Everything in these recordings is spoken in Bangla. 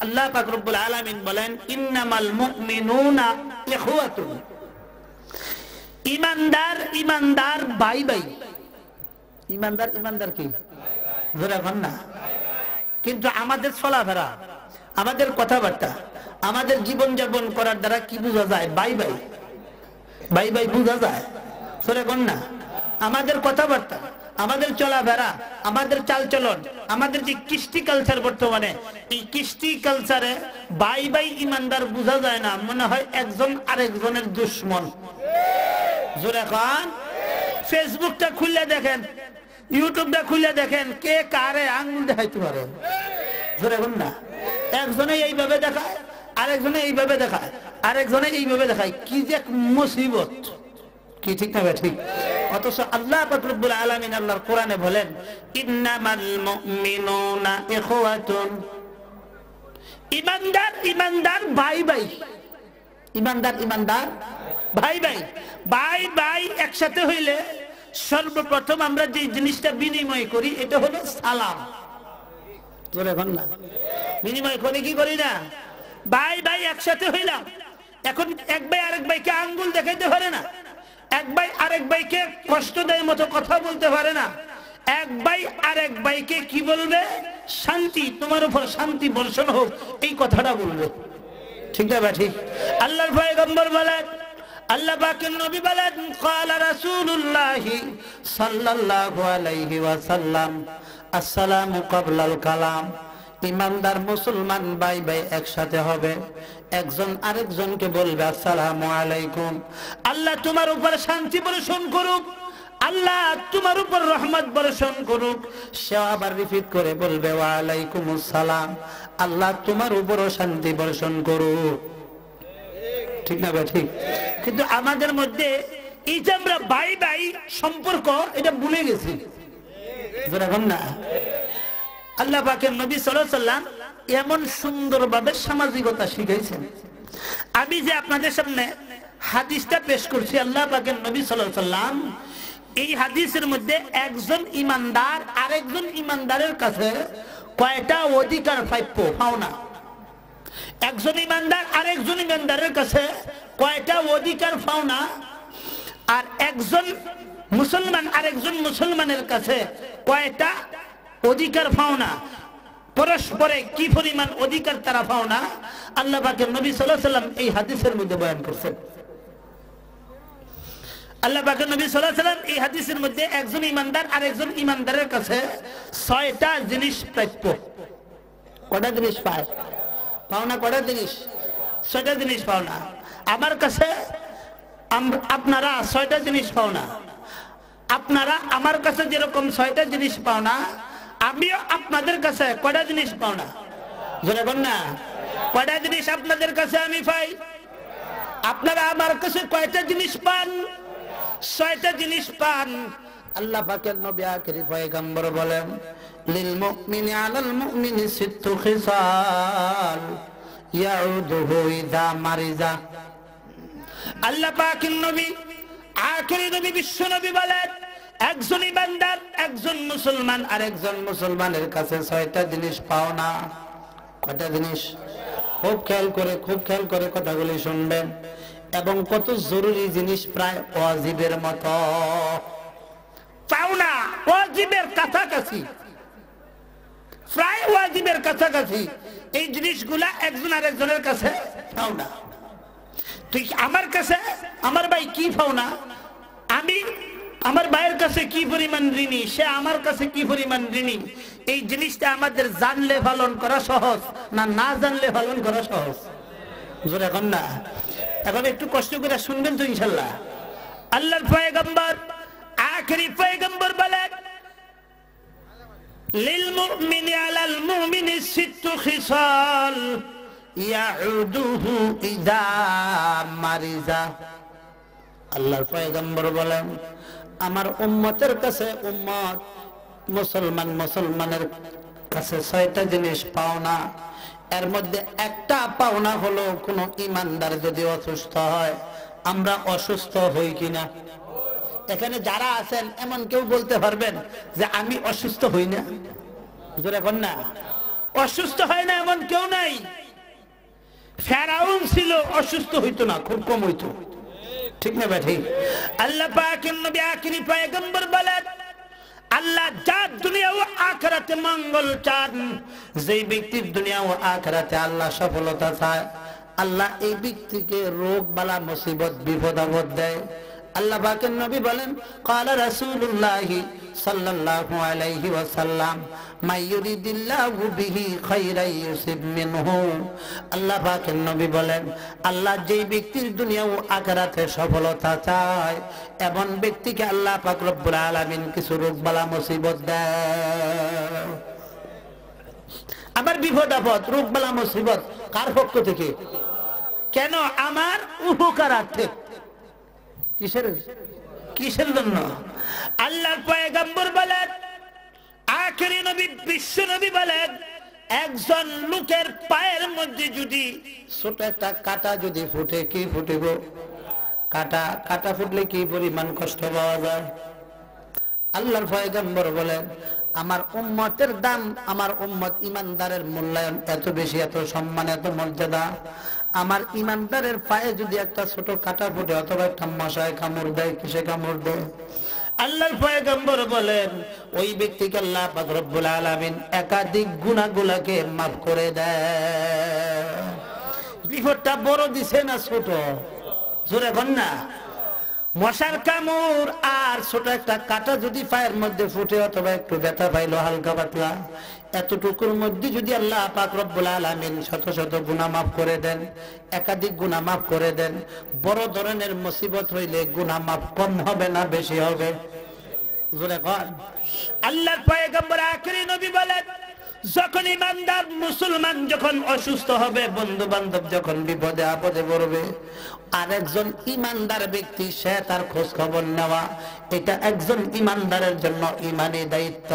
আল্লাহ পাক রব্বুল আলামিন বলেন ইন্নামাল মুমিনুনা ইখওয়াতুন, ইমানদার ইমানদার ভাই ভাই। ইমানদার ইমানদার কি জোরে বল না। কিন্তু আমাদের চলাফেরা, আমাদের কথাবার্তা, আমাদের জীবন যাপন করার দ্বারা কি বোঝা যায়? ভাই ভাই ভাই ভাই বোঝা যায় জোরে বল না। আমাদের কথাবার্তা, আমাদের চলাফেরা, আমাদের চালচলন, আমাদের যে কৃষ্টি কালচার বর্তমানে, এই কৃষ্টি কালচারে ভাই ভাই ইমানদার বোঝা যায় না, মনে হয় একজন আরেকজনের দুশ্মন। জোরে খান। ফেসবুকটা খুলে দেখেন, ইউটিউবটা খুলে দেখেন, কে কারে আঙ্গুল দেখাইতে পারে? জোরে বল না। একজনে এইভাবে দেখায়, আরেকজনে এইভাবে দেখায়, আরেকজনে এইভাবে দেখায়। কি যে মুসিবত, কি ঠিক না ঠিক? অথচ আল্লাহ পাক রব্বুল আলামিন আল্লাহর কোরআনে বলেন ইন্নামাল মুমিনুনা ইখওয়াতুন, ইমানদার ইমানদার ভাই ভাই। ইমানদার ইমানদার ভাই ভাই। ভাই ভাই একসাথে হইলে সর্বপ্রথম আমরা যে জিনিসটা বিনিময় করি এটা হলো সালাম। জোরে বল না। বিনিময় করি কি করি না? ভাই ভাই একসাথে হইলাম, এখন এক ভাই আরেক ভাইকে আঙ্গুল দেখাইতে পারে না, এক ভাই আরেক ভাইকে কষ্ট দেয় মতো কথা বলতে পারে না। এক ভাই আরেক ভাইকে কি বলবে? শান্তি, তোমার উপর শান্তি বর্ষণ হোক, এই কথাটা বলবে। ঠিক না ঠিক? আল্লাহর পয়গম্বর বলেন, আল্লাহ পাকের নবী বলেন ক্বালা রাসূলুল্লাহ সাল্লাল্লাহু আলাইহি ওয়াসাল্লাম আসসালামু ক্বাবলাল কালাম। ইমানদার মুসলমান ভাই ভাই একসাথে হবে, একজন আরেকজনকে বলবে আসসালামু আলাইকুম, আল্লাহ তোমার উপর শান্তি বর্ষণ করুক, আল্লাহ তোমার উপর রহমত বর্ষণ করুক। সে আবার রিপিট করে বলবে ওয়া আলাইকুমুস সালাম, আল্লাহ তোমার উপরও শান্তি বর্ষণ করুক। ঠিক না ঠিক? কিন্তু আমাদের মধ্যে এই যে আমরা ভাই ভাই সম্পর্ক, এটা ভুলে গেছি। যেরকম না, আল্লাহ পাকের নবী সাল্লাল্লাহু আলাইহি ওয়াসাল্লাম এমন সুন্দরভাবে সামাজিকতা শিখাইছেন। আমি যে আপনাদের সামনে হাদিসটা পেশ করছি, আল্লাহ পাকের নবী সাল্লাল্লাহু আলাইহি ওয়াসাল্লাম এই হাদিসের মধ্যে একজন ইমানদার আরেকজন ইমানদারের কাছে কয়টা অধিকার প্রাপ্য পাওনা, একজন ইমানদার আরেকজন ইমানদারের কাছে কয়টা অধিকার পাওনা, আর একজন মুসলমান আরেকজন মুসলমানের কাছে কয়টা অধিকার পাওনা, পরস্পরে কি পরিমাণ অধিকার তারা পাওনা, আল্লাহ পাকের নবী সাল্লাল্লাহু আলাইহি ওয়াসাল্লাম এই হাদিসের মধ্যে বয়ান করছেন। আল্লাহ পাকের নবী সাল্লাল্লাহু আলাইহি ওয়াসাল্লাম এই হাদিসের মধ্যে একজন ইমানদার আরেকজন ইমানদারের কাছে 6টা জিনিস প্রাপ্য। কয়টা জিনিস পায়? পাওনা কয়টা জিনিস? 6টা জিনিস পাওনা। আমার কাছে আপনারা 6টা জিনিস পাওনা। আপনারা আমার কাছে যেরকম 6টা জিনিস পাওনা, আমিও আপনাদের কাছে কয়টা জিনিস পাওনা? জোরে বল না। কয়টা জিনিস আপনাদের কাছে আমি পাই? আপনারা আমার কাছে কয়টা জিনিস পান? 6টা জিনিস পান। আল্লাহ পাকের নবী আখেরি পয়গম্বর বলেন লিল মুমিনি আলাল মুমিনি সিত্তু খিসাল ইয়াউদুহু ইযা মারিজা। আল্লাহ পাকের নবী আখেরি নবী বিশ্ব নবী বলেন একজন ইমানদার একজন মুসলমান আরেকজন মুসলমানের কাছে 6টা জিনিস পাও না। কয়টা জিনিস? খুব খেয়াল করে কথাগুলি শুনবেন, এবং কত জরুরি জিনিস, প্রায় ওয়াজিবের মতো পাওনা, ওয়াজিবের কাছাকাছি, প্রায় ওয়াজিবের কাছাকাছি। এই জিনিসগুলা একজন আরেকজনের কাছে পাওনা। তুই আমার কাছে আমার ভাই কি পাওনা, আমি আমার ভাইয়ের কাছে কি পরিমাণ ঋণী, সে আমার কাছে কি পরিমাণ ঋণী, এই জিনিসটা আমাদের জানলে পালন করা সহজ না না জানলে পালন করা সহজ? জোরে এখন না। এখন একটু কষ্ট করে শুনবেন তো ইনশাআল্লাহ। আল্লাহর পয়গম্বর আখেরি পয়গম্বর বলেন লিল মুমিনি আলাল মুমিনি সিত্তু খিসাল ইয়াউদুহু ইযা মারিজা। আল্লাহর পয়গম্বর বলেন আমার উম্মতের কাছে, উম্মত মুসলমানের কাছে 6টা জিনিস পাওনা। এর মধ্যে একটা পাওনা হলো কোন ইমানদার যদি অসুস্থ হয়, আমরা অসুস্থ হই কিনা? এখানে যারা আছেন এমন কেউ বলতে পারবেন যে আমি অসুস্থ হই না? জোরে বল না। অসুস্থ হয় না এমন কেউ নাই। ফেরাউন ছিল অসুস্থ হইতো না, খুব কম হইতো, ঠিক না ভাই? আল্লাহ পাকের নবী আখিরি পয়গম্বর বলেন, আল্লাহ যার দুনিয়া ও আখিরাতে মঙ্গল চান, যেই ব্যক্তির দুনিয়া ও আখিরাতে আল্লাহ সফলতা চায়, আল্লাহ এই ব্যক্তিকে রোগ বালা মুসিবত বিপদ আপদ দেয়। আল্লাহ পাকের নবী বলেন, ক্বালা রাসূলুল্লাহ সাল্লাল্লাহু আলাইহি ওয়াসাল্লাম, মা ইউরিদিল্লাহু বিহি খায়রান ইউসিব মিনহু। আল্লাহ পাকের নবী বলেন, আল্লাহ যেই ব্যক্তির দুনিয়া ও আখিরাতে সফলতা চায়, এমন ব্যক্তিকে আল্লাহ পাক রব্বুল আলামিন কিছু রোগ বালা মুসিবত দেয়। আমার বিপদ আপদ রোগ বালা মুসিবত কার পক্ষ থেকে? কেন? আমার উপকারার্থে। কিসের জন্য? আল্লাহর পয়গম্বর বলেন, আখেরি নবী বিশ্ব নবী বলেন, একজন লোকের পায়ের মধ্যে যদি ছোট একটা কাঁটা যদি ফুটে, কি ফুটে গো? কাঁটা ফুটলে কি পরিমাণ কষ্ট পাওয়া যায়? আল্লাহর পয়গম্বর বলেন, আমার উম্মতের দাম, আমার উম্মত ইমানদারের মূল্যায়ন এত বেশি, এত সম্মান, এত মর্যাদা, আমার ইমানদারের পায়ে যদি একটা ছোট কাঁটা ফুটে অথবা একটা মশায় কামড় দেয়, কিসে কামড় দেয়? আল্লাহর পয়গম্বর বলেন, ওই ব্যক্তিকে আল্লাহ পাক রব্বুল আলামিন একাধিক গুনাহগুলোকে মাফ করে দেয়। বিপদটা বড় দিছে না ছোট? জোরে বল না। মশার কামড় আর ছোট একটা কাঁটা যদি পায়ের মধ্যে ফুটে অথবা একটু ব্যথা পাইলো হালকা পাতলা, এতটুকুর মধ্যে যদি আল্লাহ পাক রব্বুল আলামিন শত শত গুনাহ মাফ করে দেন, একাধিক গুনাহ মাফ করে দেন, বড় ধরনের মুসিবত হইলে গুনাহ মাফ কম হবে না বেশি হবে? জোরে কর। আল্লাহর পয়গম্বর আখিরি নবী বলেন, যখন ইমানদার মুসলমান যখন অসুস্থ হবে, বন্ধু বান্ধব যখন বিপদে আপদে পড়বে, আরেকজন ইমানদার ব্যক্তি সে তার খোঁজ খবর নেওয়া, এটা একজন ইমানদারের জন্য ইমানি দায়িত্ব।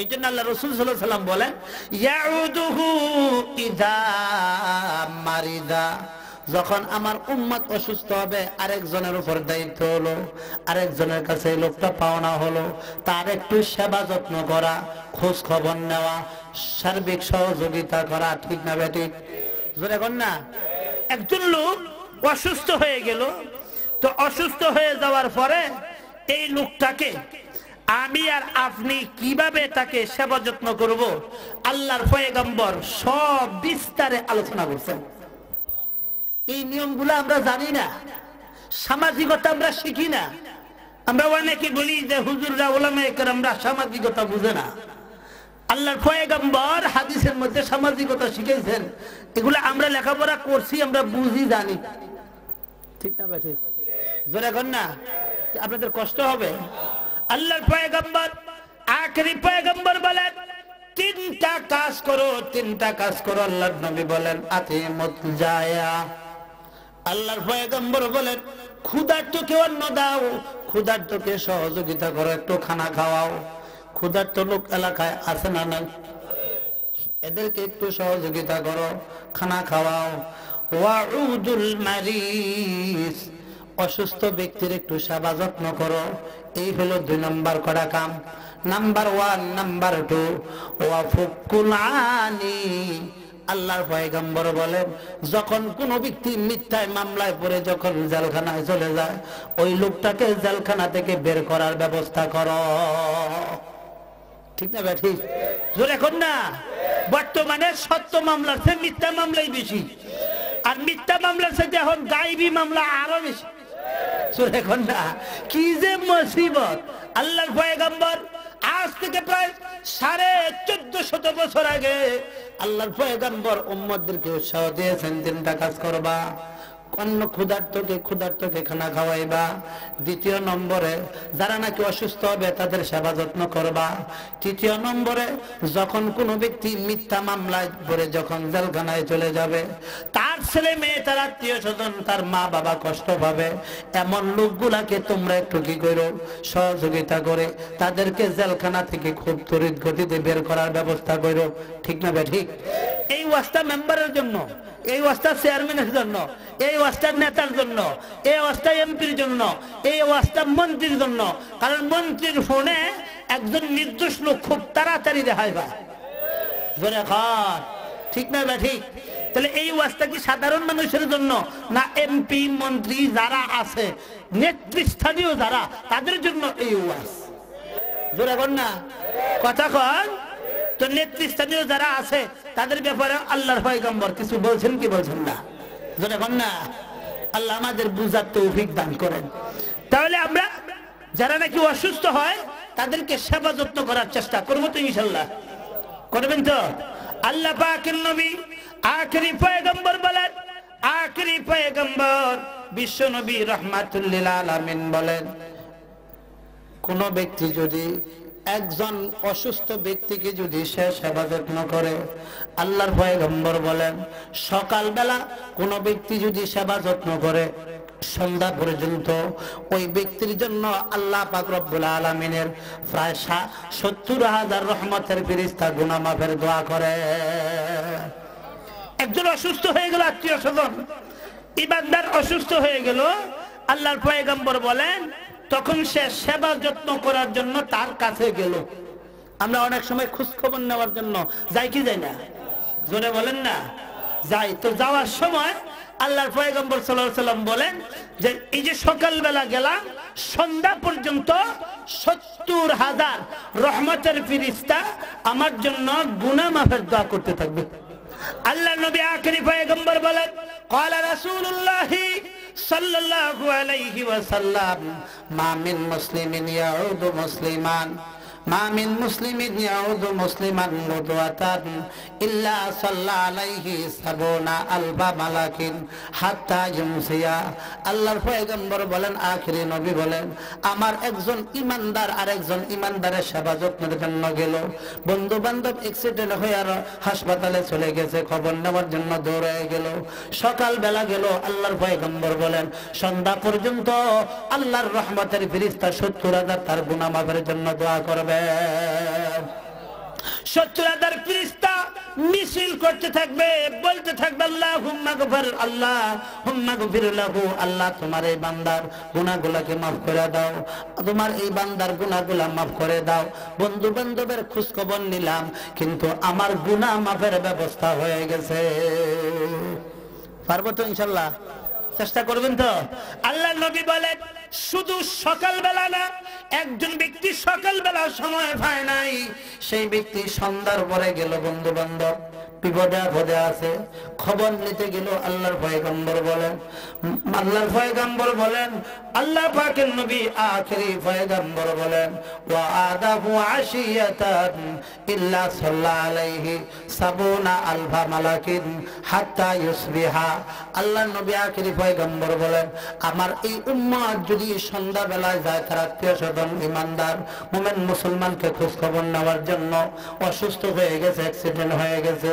এই জন্য আল্লাহ রাসূল সাল্লাল্লাহু আলাইহি ওয়াসাল্লাম বলেন, ইয়াউদুহু ইযা মারিদা, যখন আমার উম্মত অসুস্থ হবে, আরেকজনের উপর দায়িত্ব হলো, আরেকজনের কাছে এই লোকটা পাওনা হলো, তার একটু সেবা যত্ন করা, খোঁজ খবর নেওয়া, সার্বিক সহযোগিতা করা, ঠিক না বেঠিক? জোরে বল না। একজন লোক অসুস্থ হয়ে গেল, তো অসুস্থ হয়ে যাওয়ার পরে এই লোকটাকে আমি আর আপনি কিভাবে তাকে সেবা যত্ন করব, আল্লাহর পয়গম্বর সব বিস্তারে আলোচনা করছেন। এই নিয়মগুলো আমরা জানি না, সামাজিকতা আমরা শিখি না। আমরা অনেকে বলি যে হুজুররা ওলামায়ে কেরামরা সামাজিকতা বুঝে না। আল্লাহর পয়গম্বর হাদিসের মধ্যে সামাজিকতা শিখেছেন, এগুলো আমরা লেখাপড়া করছি, আমরা বুঝি জানি, ঠিক না ভাই? ঠিক জোরে কর না, আপনাদের কষ্ট হবে। আল্লাহর পয়গম্বর আখেরি পয়গম্বর বলেন, তিনটা কাজ করো, তিনটা কাজ করো। আল্লাহর নবী বলেন, আতিমুত জায়া। আল্লাহর পয়গম্বর বলেন, ক্ষুধার্তকে অন্ন দাও, ক্ষুধার্তকে সহযোগিতা করো, একটু খানা খাওয়াও। ক্ষুধার্ত লোক এলাকায় আছে না নাই? এদেরকে একটু সহযোগিতা করো, খানা খাওয়াও। ওয়াউদুল মারিস, অসুস্থ ব্যক্তির একটু সেবা যত্ন করো। এই হলো 2 নম্বর করা কাম। নাম্বার 1, নাম্বার 2 ওয়াফুকুল আনি। আল্লাহর পয়গম্বর বলেন, যখন কোন ব্যক্তি মিথ্যায় মামলায় পড়ে যখন জেলখানায় চলে যায়, ওই লোকটাকে জেলখানা থেকে বের করার ব্যবস্থা করো, ঠিক না ভাই? ঠিক জোরে এখন না। বর্তমানে সত্য মামলার চেয়ে মিথ্যা মামলাই বেশি, আর মিথ্যা মামলার সাথে এখন গায়েবী মামলা আরো বেশি। জোরে এখন না, কি যে মুসিবত। আল্লাহর পয়গম্বর আজ থেকে প্রায় 1450 বছর আগে আল্লাহর পয়গম্বর উম্মতদেরকে উৎসাহ দিয়েছেন, 3টা কাজ করবা। অন্য ক্ষুধার্তকে খানা খাওয়াইবা। 2 নম্বরে যারা নাকি অসুস্থ হবে তাদের সেবা যত্ন করবা। 3 নম্বরে যখন কোনো ব্যক্তি মিথ্যা মামলায় পড়ে যখন জেলখানায় চলে যাবে, তার ছেলে মেয়ে, তার আত্মীয় স্বজন, তার মা বাবা কষ্ট পাবে, এমন লোকগুলাকে তোমরা একটু কি করো, সহযোগিতা করে তাদেরকে জেলখানা থেকে খুব তড়িৎ গতিতে বের করার ব্যবস্থা করো, ঠিক না ভাই? ঠিক। এই ওয়াজটা মেম্বারের জন্য, এই ওয়াজটা চেয়ারম্যানের জন্য, এই ওয়াজটা নেতার জন্য, এই ওয়াজটা এমপির জন্য, এই ওয়াজটা মন্ত্রীর জন্য। কারণ মন্ত্রীর ফোনে একজন নির্দোষ লোক খুব তাড়াতাড়ি রেহাই পায়। জোরে খান, ঠিক না বা ঠিক? তাহলে এই ওয়াজটা কি সাধারণ মানুষের জন্য না এমপি মন্ত্রী যারা আছে নেতৃস্থানীয় যারা তাদের জন্য এই ওয়াজ? জোরে বল না, কথা কন। তো নেতৃস্থানীয় যারা আছে তাদের ব্যাপারে আল্লাহর পয়গম্বর কিছু বলছেন কি বলছেন না? জোরে বল না। আল্লাহ আমাদের বুঝার তৌফিক দান করেন। তাহলে আমরা যারা নাকি অসুস্থ হয় তাদেরকে সেবা যত্ন করার চেষ্টা করবো তো ইনশাআল্লাহ? করবেন তো? আল্লাহ পাকের নবী আখেরি পয়গম্বর বলেন, আখেরি পয়গম্বর বিশ্ব নবী রাহমাতুল লিল আলামিন বলেন, কোন ব্যক্তি যদি একজন অসুস্থ ব্যক্তিকে যদি সে সেবা যত্ন করে, আল্লাহর পয়গম্বর বলেন সকালবেলা কোন ব্যক্তি যদি সেবা যত্ন করে সন্ধ্যা পর্যন্ত ওই ব্যক্তির জন্য আল্লাহ পাক রব্বুল আলামিনের প্রায় ৭০,০০০ রহমতের ফেরেশতা গুনাহ মাফের দোয়া করে। একজন অসুস্থ হয়ে গেল, আত্মীয় স্বজন ইবাদদার অসুস্থ হয়ে গেল, আল্লাহর পয়গম্বর বলেন তখন সে সেবা যত্ন করার জন্য তার কাছে গেল। আমরা অনেক সময় খোঁজ খবর নেওয়ার জন্য যাই কি যাই না? জোরে বলেন না, যাই। তো যাওয়ার সময় আল্লাহর পয়গম্বর সাল্লাল্লাহু আলাইহি ওয়াসাল্লাম বলেন যে এই যে সকালবেলা গেলাম সন্ধ্যা পর্যন্ত ৭০,০০০ রহমতের ফেরেশতা আমার জন্য গুনাহ মাফের দোয়া করতে থাকবে। আল্লাহ নবী আখেরি পয়গম্বর বলেন ক্বালা রাসূলুল্লাহ সাল্লাল্লাহু আলাইহি ওয়াসাল্লাম মা মিন মুসলিমিন ইয়াউদু মুসলিমান মা মিন মুসলিমিন ইয়াউদু মুসলিমান মুদওয়াতান ইল্লা সাল্লা আলাইহি ৭০,০০০ মালাকিন হাত্তা ইউমসিয়া। আল্লাহর পয়গম্বর বলেন, আখেরি নবী বলেন, আমার একজন ইমানদার আর একজন ইমানদারের সেবা যত্নের জন্য গেল, বন্ধু বান্ধব অ্যাক্সিডেন্ট হয়ে আর হাসপাতালে চলে গেছে, খবর নেওয়ার জন্য দৌড়ে গেল। সকাল বেলা গেল, আল্লাহর পয়গম্বর বলেন সন্ধ্যা পর্যন্ত আল্লাহর রহমতের ফেরেশতা ৭০,০০০ তার গুনাহ মাফের জন্য দোয়া করবে। ৭০,০০০ ফেরেশতা মিছিল করতে থাকবে, বলতে থাকবে আল্লাহুম্মা গফির, আল্লাহুম্মা গফির লাহু, আল্লাহ তোমার এই বান্দার গুনাহগুলোকে মাফ করে দাও, তোমার এই বান্দার গুনাহগুলো মাফ করে দাও। বন্ধু বান্ধবের খোঁজ খবর নিলাম কিন্তু আমার গুনাহ মাফের ব্যবস্থা হয়ে গেছে। পারবো তো ইনশাআল্লাহ? চেষ্টা করবেন তো? আল্লাহ নবী বলেন শুধু সকালবেলা না, একজন ব্যক্তি সকালবেলা সময় পায় নাই, সেই ব্যক্তি সন্ধ্যার পরে গেল, বন্ধু বান্ধব বিপদে আপদে আছে, খবর নিতে গেল। আল্লাহর পয়গম্বর বলেন, আল্লাহর পয়গম্বর বলেন, আল্লাহ পাকের নবী আখেরি পয়গম্বর বলেন ওয়া আদাহু আশিয়াতান ইল্লা সাল্লা আলাইহি ৭০,০০০ মালাকিন হাত্তা ইউসবিহা। আল্লাহর নবী আখেরি পয়গম্বর বলেন আমার এই উম্মত যদি সন্ধ্যা বেলায় যায় তার আত্মীয় স্বজন ইমানদার মুমিন মুসলমানকে খোঁজ খবর নেওয়ার জন্য, অসুস্থ হয়ে গেছে, অ্যাক্সিডেন্ট হয়ে গেছে,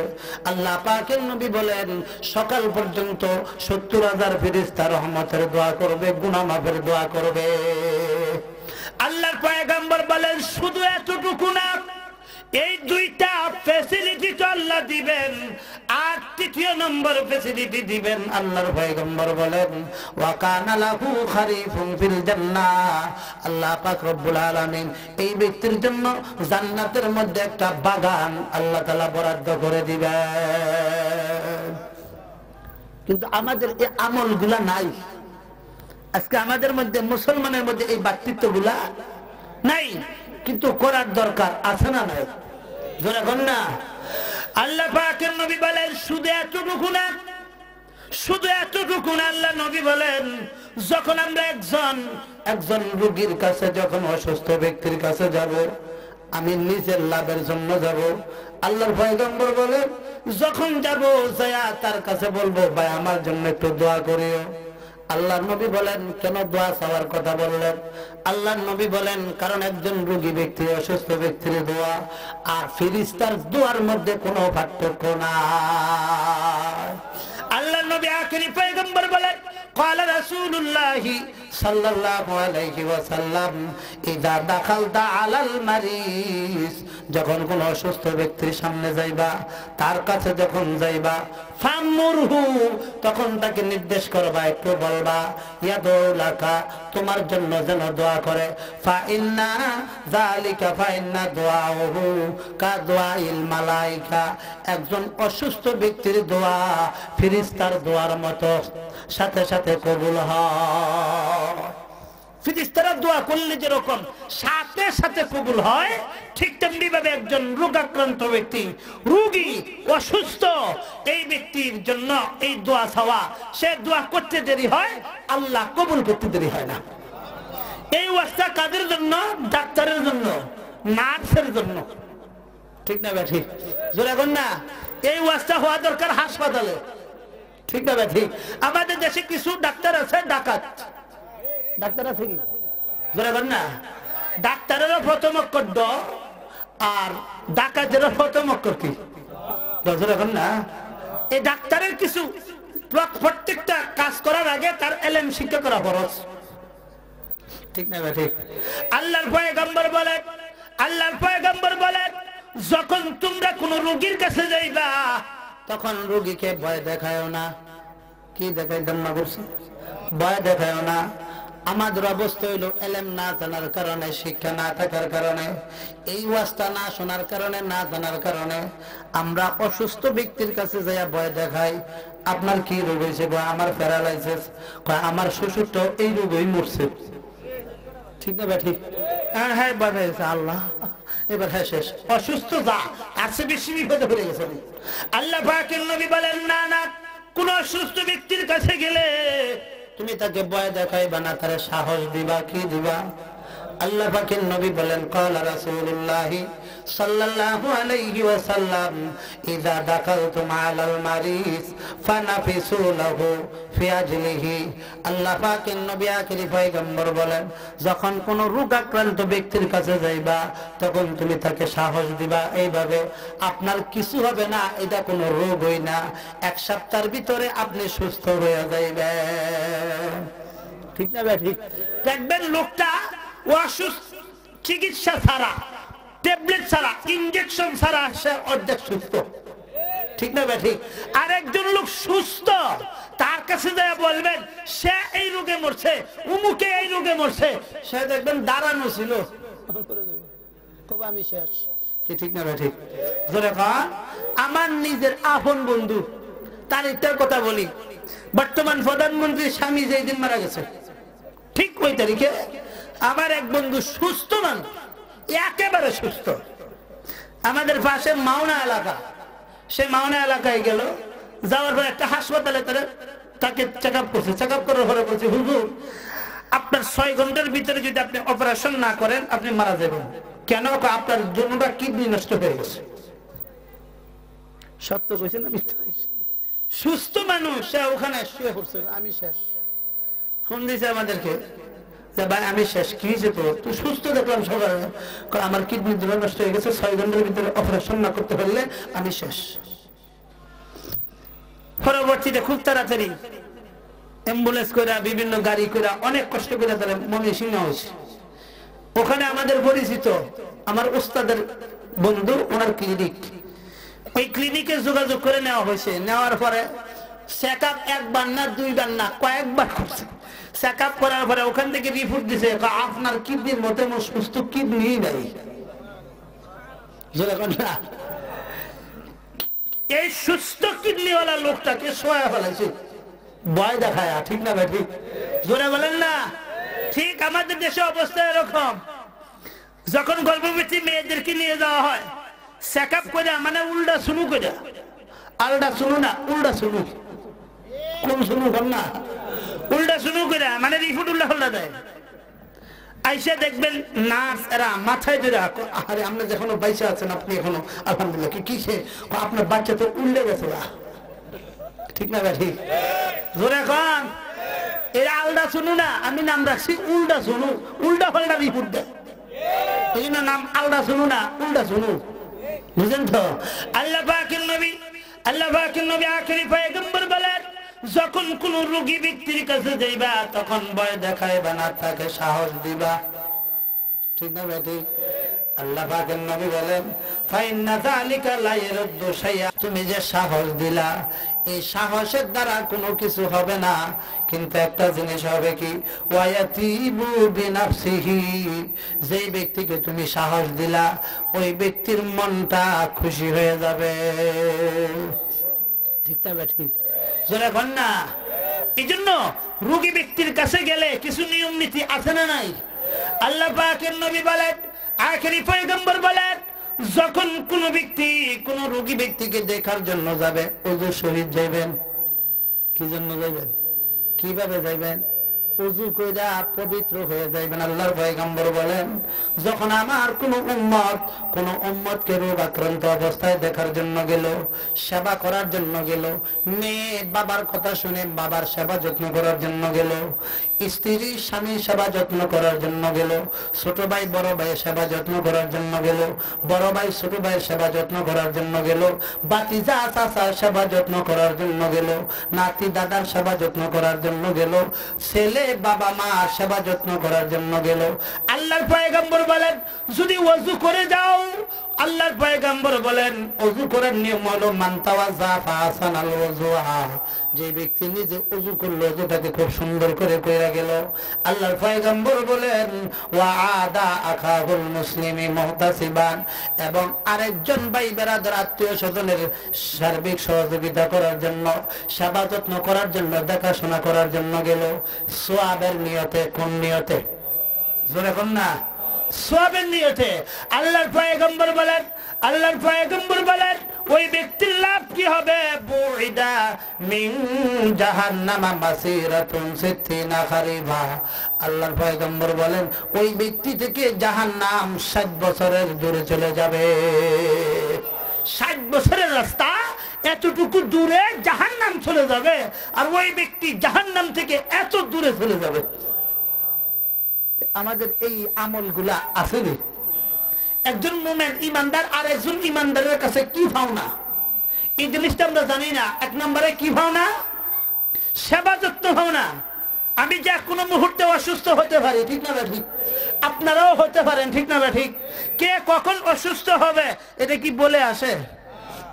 আল্লাহ পাকের নবী বলেন সকাল পর্যন্ত ৭০,০০০ ফেরেশতা রহমতের দোয়া করবে, গুনাহ মাফের দোয়া করবে। আল্লাহর পয়গম্বর বলেন শুধু এতটুকু না, এই দুইটা ফ্যাসিলিটি তো আল্লাহ দিবেন, আর তৃতীয় নম্বর ফ্যাসিলিটি দিবেন। আল্লাহর পয়গম্বর বলেন ওয়া কানা লাহু খারিফুন ফিল জান্নাহ, আল্লাহ পাক রব্বুল আলামিন এই ব্যক্তির জন্য জান্নাতের মধ্যে একটা বাগান আল্লাহ তাআলা বরাদ্দ করে দিবেন। কিন্তু আমাদের এই আমলগুলা নাই। আজকে আমাদের মধ্যে মুসলমানের মধ্যে এই ব্যক্তিত্বগুলা নাই, কিন্তু করার দরকার আছে না নাই? জোরে বল না। আল্লাহ পাকের নবী বলেন শুধু এতটুকু না, শুধু এতটুকু না। আল্লাহ নবী বলেন যখন আমরা একজন রোগীর কাছে, যখন অসুস্থ ব্যক্তির কাছে যাব, আমি নিজের লাভের জন্য যাব। আল্লাহর পয়গম্বর বলেন যখন যাব যায়া তার কাছে বলবো ভাই আমার জন্য একটু দোয়া করিও। আল্লাহর নবী বলেন কেন দোয়া চাওয়ার কথা বললেন? আল্লাহর নবী বলেন কারণ একজন রোগী ব্যক্তি, অসুস্থ ব্যক্তির দোয়া আর ফেরেশতার দোয়ার মধ্যে কোনো পার্থক্য নাই। আল্লাহর নবী আখেরি পয়গম্বর বলেন ক্বালা রাসূলুল্লাহ সাল্লাল্লাহু আলাইহি ওয়াসাল্লাম, ইযা দাখালতা আলাল মারিজ, যখন কোন অসুস্থ ব্যক্তির সামনে যাইবা, তার কাছে যখন যাইবা, ফামুরহু, তখন তাকে নির্দেশ করবা, একটু বলবা, ইয়াদুলাকা, তোমার জন্য যেন দোয়া করে। ফা ইন্না যালিকা, ফা ইন্না দুআহু কা দুআইল মালায়েকা, একজন অসুস্থ ব্যক্তির দোয়া ফেরেশতার দোয়ার মতো সাথে সাথে কবুল হয়। ফেরেশতারা দোয়া করলে যেরকম সাথে সাথে কবুল হয়, ঠিক তেমনি ভাবে একজন রোগাক্রান্ত ব্যক্তি, রোগী, অসুস্থ, এই ব্যক্তির জন্য এই দোয়া চাওয়া, সে দোয়া করতে দেরি হয়, আল্লাহ কবুল করতে দেরি হয় না। এই ওয়াস্তা কাদের জন্য? ডাক্তারের জন্য, নার্সের জন্য। ঠিক না ভাই? ঠিক জোরে বল না। এই ওয়াস্তা হওয়া দরকার হাসপাতালে। ঠিক না ভাই? ঠিক। আমাদের দেশে কিছু ডাক্তার আছে ডাকাত। ডাক্তার আছে কি? জোরে বল না। ডাক্তারেরও প্রথম অক্ষর ড, আর ডাকাতেরও প্রথম অক্ষর কি? জোরে বল না। এই ডাক্তারের কিছু প্রত্যেকটা কাজ করার আগে তার এলেম শিক্ষা করা ফরজ। ঠিক না ভাই? ঠিক। আল্লাহর পয়গম্বর বলেন, আল্লাহর পয়গম্বর বলেন, যখন তোমরা কোন রোগীর কাছে যাইবা, তখন রোগীকে ভয় দেখায়ও না। কি দেখাইতাম না বলছি? ভয় দেখায়ও না। আমাদের অবস্থা হইল এলেম না জানার কারণে, শিক্ষা না থাকার কারণে, এই ওয়াস্তা না শোনার কারণে, না জানার কারণে আমরা অসুস্থ ব্যক্তির কাছে যাইয়া ভয় দেখাই। আপনার কি রোগ হয়েছে? আমার প্যারালাইসিস। আমার শ্বশুরটা এই রোগই মরছে। ঠিক না ভাই? ঠিক। হ্যাঁ হ্যাঁ, আল্লাহ এবার হ্যাঁ শেষ, অসুস্থ যা, আছে বেশি বিপদে পড়ে গেছে। আল্লাহ পাকের নবী বলেন, না না, কোন অসুস্থ ব্যক্তির কাছে গেলে তুমি তাকে ভয় দেখাইবা না, তারে সাহস দিবা। কি দিবা? আল্লাহ পাকের নবী বলেন, ক্বালা রাসূলুল্লাহ সাল্লাল্লাহু আলাইহি ওয়াসাল্লাম, ইযা দাখালতুম আলাল মারিজ ফানাফিসু লাহু ফি আজলিহি। আল্লাহ পাকের নবী আখিরি পয়গম্বর বলেন, যখন কোন রোগাক্রান্ত ব্যক্তির কাছে যাইবা, তখন তুমি তাকে সাহস দিবা এইভাবে, আপনার কিছু হবে না, এটা কোনো রোগ হই না, এক সপ্তাহের ভিতরে আপনি সুস্থ হয়ে যাইবেন। ঠিক না ভাই? ঠিক। দেখবেন লোকটা অসুস্থ, চিকিৎসা ছাড়া, ট্যাবলেট ছাড়া, ইনজেকশন ছাড়া সে অর্ধেক সুস্থ। ঠিক না ভাই? ঠিক। আর একজন লোক সুস্থ, তার কাছে যায় বলবেন সে এই রোগে মরছে, উমুকে এই রোগে মরছে, সে দেখবেন দাঁড়ানো ছিল, আমি শেষ। কি ঠিক না ভাই? ঠিক। আমার নিজের আপন বন্ধু, তার একটার কথা বলি, বর্তমান প্রধানমন্ত্রীর স্বামী যেই দিন মারা গেছে, ঠিক ওই তারিখে আমার এক বন্ধু সুস্থ মানুষ, একেবারে সুস্থ, আমাদের পাশে মাওনা এলাকা, সে মাওনা এলাকায় গেল, যাওয়ার পর একটা হাসপাতালে তাকে চেক আপ করছে। চেক আপ করার পরে বলছে, হুজুর আপনার 6 ঘন্টার ভিতরে যদি আপনি অপারেশন না করেন আপনি মারা যাবেন। কেন? আপনার জন্যটা কিডনি নষ্ট হয়ে গেছে। সত্য কইছে না মিথ্যা? সুস্থ মানুষ, সে ওখানে শুয়ে পড়ছে, আমি শেষ। ফোন দিয়েছে আমাদেরকে, ভাই আমি শেষ। কি হয়েছে? তো তুই সুস্থ দেখলাম সকালে, আমার কিডনি দুটো নষ্ট হয়ে গেছে, 6 ঘন্টার ভিতরে অপারেশন না করতে পারলে আমি শেষ। পরবর্তীতে খুব তাড়াতাড়ি অ্যাম্বুলেন্স করে, বিভিন্ন গাড়ি করে, অনেক কষ্ট করে তারা ময়মনসিংহ হয়েছে। ওখানে আমাদের পরিচিত আমার উস্তাদের বন্ধু, ওনার ক্লিনিক, ওই ক্লিনিকে যোগাযোগ করে নেওয়া হয়েছে। নেওয়ার পরে চেক আপ একবার না, 2 বার না, কয়েকবার করছে। চেক আপ করার পরে ওখান থেকে রিপোর্ট দিছে, আপনার কিডনির মতো সুস্থ কিডনি নাই। এই সুস্থ কিডনিওয়ালা লোকটাকে শোয়া ফেলাইছে, ভয় দেখায়। ঠিক না ভাই? ঠিক। জোরে বলেন না। ঠিক। আমাদের দেশে অবস্থা এরকম, যখন গর্ভবতী মেয়েদেরকে নিয়ে যাওয়া হয় চেক আপ করে, মানে উল্টা শুনু করে, আলটা শুনু না, উল্টা শুনু, কোন শুনু কর না, উল্টা শুনু করে, মানে রিপোর্ট উল্টা হল্লা দেয়। আইসা দেখবেন নার্স এরা মাথায় ধরে, আরে আপনি এখনো বাইসে আছেন, আপনি এখনো আলহামদুলিল্লাহ। কিসে? আপনার বাচ্চা তো উল্টে গেছে। ঠিক না ভাই? ঠিক। জোরে কন। এরা আলটা শুনু না, আমি নাম রাখছি উল্টা শুনু, উল্টা পাল্টা রিপোর্ট দেয়, এই জন্য নাম আলটা শুনু না, উল্টা শুনু। বুঝলেন তো? আল্লাহ পাকের নবী, আল্লাহ পাকের নবী আখিরি পয়গম্বর বলেন, যখন কোন রোগী ব্যক্তির কাছে যাইবা তখন ভয় দেখাইবা না, তাকে সাহস দিবা। ঠিক না বেটি? আল্লাহ পাকের নবী বলেন ফাইন্না যালিকা লা ইয়ারুদ্দু শাইআ, তুমি যে সাহস দিলা এই সাহসের দ্বারা কোনো কিছু হবে না, কিন্তু একটা জিনিস হবে কি, ওয়ায়াতিবু বিনাফসিহি, যেই ব্যক্তিকে তুমি সাহস দিলা ওই ব্যক্তির মনটা খুশি হয়ে যাবে। ঠিক না বেটি? জোরে বল না। এই জন্য রোগী ব্যক্তির কাছে গেলে কিছু নিয়ম নীতি আছে না নাই? আল্লাহ পাকের নবী বলেন, আখেরি পয়গম্বর বলেন, যখন কোন ব্যক্তি কোন রোগী ব্যক্তিকে দেখার জন্য যাবে ওযু শহীদ যাইবেন। কি জন্য যাইবেন? কিভাবে যাইবেন? ওযু কইরা পবিত্র হয়ে যাইবেন। আল্লাহর পয়গম্বর বলেন, যখন আমার কোন উম্মতকে রোগ আক্রান্ত অবস্থায় দেখার জন্য গেল, সেবা করার জন্য গেল, মেয়ে বাবার কথা শুনে বাবার সেবা যত্ন করার জন্য গেল, স্ত্রী স্বামী সেবা যত্ন করার জন্য গেল, ছোট ভাই বড় ভাইয়ের সেবা যত্ন করার জন্য গেল, বড় ভাই ছোট ভাইয়ের সেবা যত্ন করার জন্য গেল, বাতিজা চাচার সেবা যত্ন করার জন্য গেল, নাতি দাদার সেবা যত্ন করার জন্য গেল, ছেলে বাবা মা সেবা যত্ন করার জন্য গেল। আল্লাহর পয়গম্বর বলেন, যদি ওযু করে যাও, আল্লাহর পয়গম্বর বলেন ওযু করার নিয়ম হলো মান তাওয়াজ্জা ফাহসানাল ওযুআ, যে ব্যক্তি নিজে ওযু করলো, যেটাকে খুব সুন্দর করে কইরা গেল, আল্লাহর পয়গম্বর বলেন ওয়া আদা আখাহুল মুসলিমি মুহতাসিবান, এবং আরেকজন ভাই বেরাদার আত্মীয় স্বজনের সার্বিক সহযোগিতা করার জন্য, সেবা যত্ন করার জন্য, দেখাশোনা করার জন্য গেল, সওয়াবের নিয়তে। কোন নিয়তে? জোরে কোন না? সওয়াবের নিয়তে। আল্লাহর পয়গম্বর বলেন ওই ব্যক্তির লাভ কি হবে? বুইদা মিন জাহান্নামা মাসিরাতুন সিত্তিনা খারিফা, আল্লাহর পয়গম্বর বলেন ওই ব্যক্তি থেকে জাহান্নাম 60 বছরের দূরে চলে যাবে। 60 বছরের রাস্তা এতটুকু দূরে জাহান্নাম চলে যাবে, আর ওই ব্যক্তি জাহান্নাম থেকে এত দূরে চলে যাবে। আমাদের এই আমলগুলা আছে রে? একজন মুমিন ইমানদার আর একজন ইমানদারের কাছে কি ভাবনা, এই জিনিসটা আমরা জানি না। এক নম্বরে কি ভাবনা? সেবা যত্ন ভাবনা। আমি যে কোনো মুহূর্তে অসুস্থ হতে পারি, ঠিক না ঠিক? আপনারাও হতে পারেন, ঠিক না ঠিক? কে কখন অসুস্থ হবে এটা কি বলে আসে?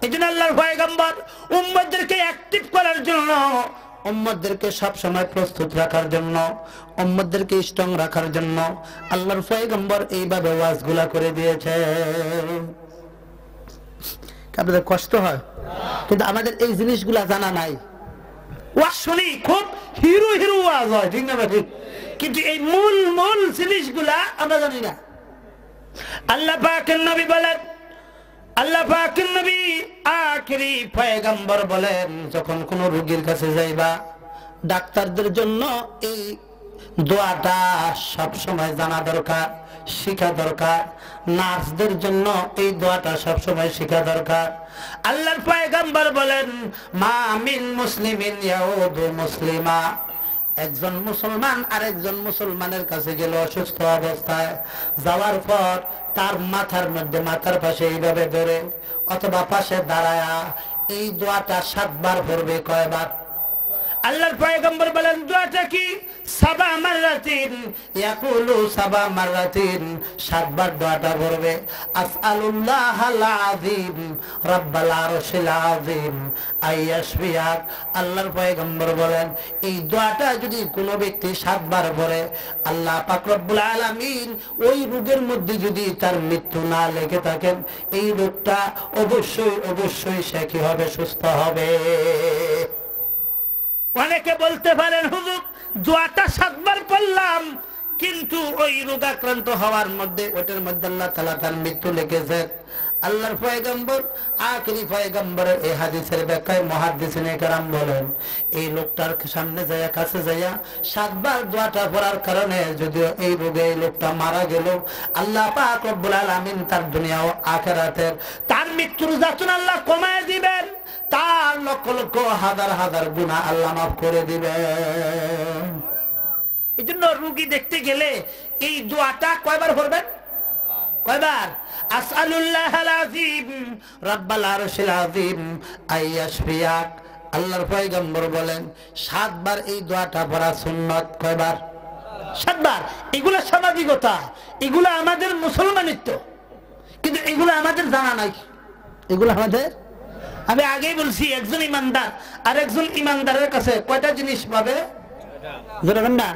এই জন্য আল্লাহর পয়গম্বর উম্মতদেরকে অ্যাক্টিভ করার জন্য, উম্মতদেরকে সব সময় প্রস্তুত রাখার জন্য, উম্মতদেরকে স্ট্রং রাখার জন্য আল্লাহর পয়গম্বর এইভাবে ওয়াজগুলা করে দিয়েছে। আপনাদের কষ্ট হয়, কিন্তু আমাদের এই জিনিসগুলা জানা নাই। ওয়াজ শুনি খুব হিরো ওয়াজ হয়, ঠিক না ঠিক? কিন্তু এই মূল জিনিসগুলা আমরা জানি না। আল্লাহ পাকের নবী বলেন, আল্লাহ পাকের নবী আখেরি পয়গম্বর বলেন, যখন কোন রোগীর কাছে যাইবা, ডাক্তারদের জন্য এই দোয়াটা সব সময় জানা দরকার, শিখা দরকার। নার্সদের জন্য এই দোয়াটা সব সময় শিখা দরকার। আল্লাহর পয়গম্বর বলেন, মা মিন মুসলিমিন ইয়াউদু মুসলিমা, একজন মুসলমান আরেকজন মুসলমানের কাছে গেল অসুস্থ অবস্থায়, যাওয়ার পর তার মাথার পাশে এইভাবে ধরে অথবা পাশে দাঁড়ায়া এই দোয়াটা 7 বার পড়বে। কয়বার? আল্লাহর পয়গম্বর বলেন দোয়াটা কি? 7 মাররাতিন, ইয়াকুলু 7 মাররাতিন, 7 বার দোয়াটা পড়বে। আসআলুল্লাহাল আযীম রাব্বাল আরশিল আযীম আইয়াশফিয়াক। আল্লাহর পয়গম্বর বলেন এই দোয়াটা যদি কোনো ব্যক্তি 7 বার পড়ে, আল্লাহ পাক রব্বুল আলামিন ওই রোগের মধ্যে যদি তার মৃত্যু না লেগে থাকেন, এই রোগটা অবশ্যই সে কি হবে? সুস্থ হবে। অনেকে বলতে পারেন হুজুর দোয়াটা 7 বার পড়লাম, কিন্তু ওই রোগাক্রান্ত হওয়ার মধ্যে ওটার মধ্যে আল্লাহ তাআলা তার মৃত্যু লিখেছেন। আল্লাহর পয়গম্বর আখেরি পয়গম্বরের এই হাদিসের ব্যাখ্যায় মুহাদ্দিসিনে কেরাম বলেন, এই লোকটার সামনে যায়া কাছে যায়া 7 বার দোয়াটা পড়ার কারণে যদিও এই রোগে এই লোকটা মারা গেল, আল্লাহ পাক রব্বুল আলামিন তার দুনিয়া ও আখিরাতের তার মৃত্যুর যাতনা আল্লাহ কমায় দিবেন, তার লক্ষ লক্ষ হাজার গুনাহ আল্লাহ মাফ করে দিবেন। এই জন্য রোগী দেখতে গেলে এই দোয়াটা কয়বার পড়বেন? কয়বার? আসআলুল্লাহাল আযীম রাব্বাল আরশিল আযীম আইয়াশফিয়াক আল্লাহর পয়গম্বর বলেন 7 বার এই দোয়াটা পড়া সুন্নাত। কয়বার? 7 বার। এগুলা সামাজিকতা, এগুলা আমাদের মুসলমানিত্ব, কিন্তু এগুলো আমাদের জানা নাই। এগুলো আমাদের, আমি আগেই বলছি, একজন ইমানদার আর একজন ইমানদারের কাছে কয়টা জিনিস পাবে? জানেন না?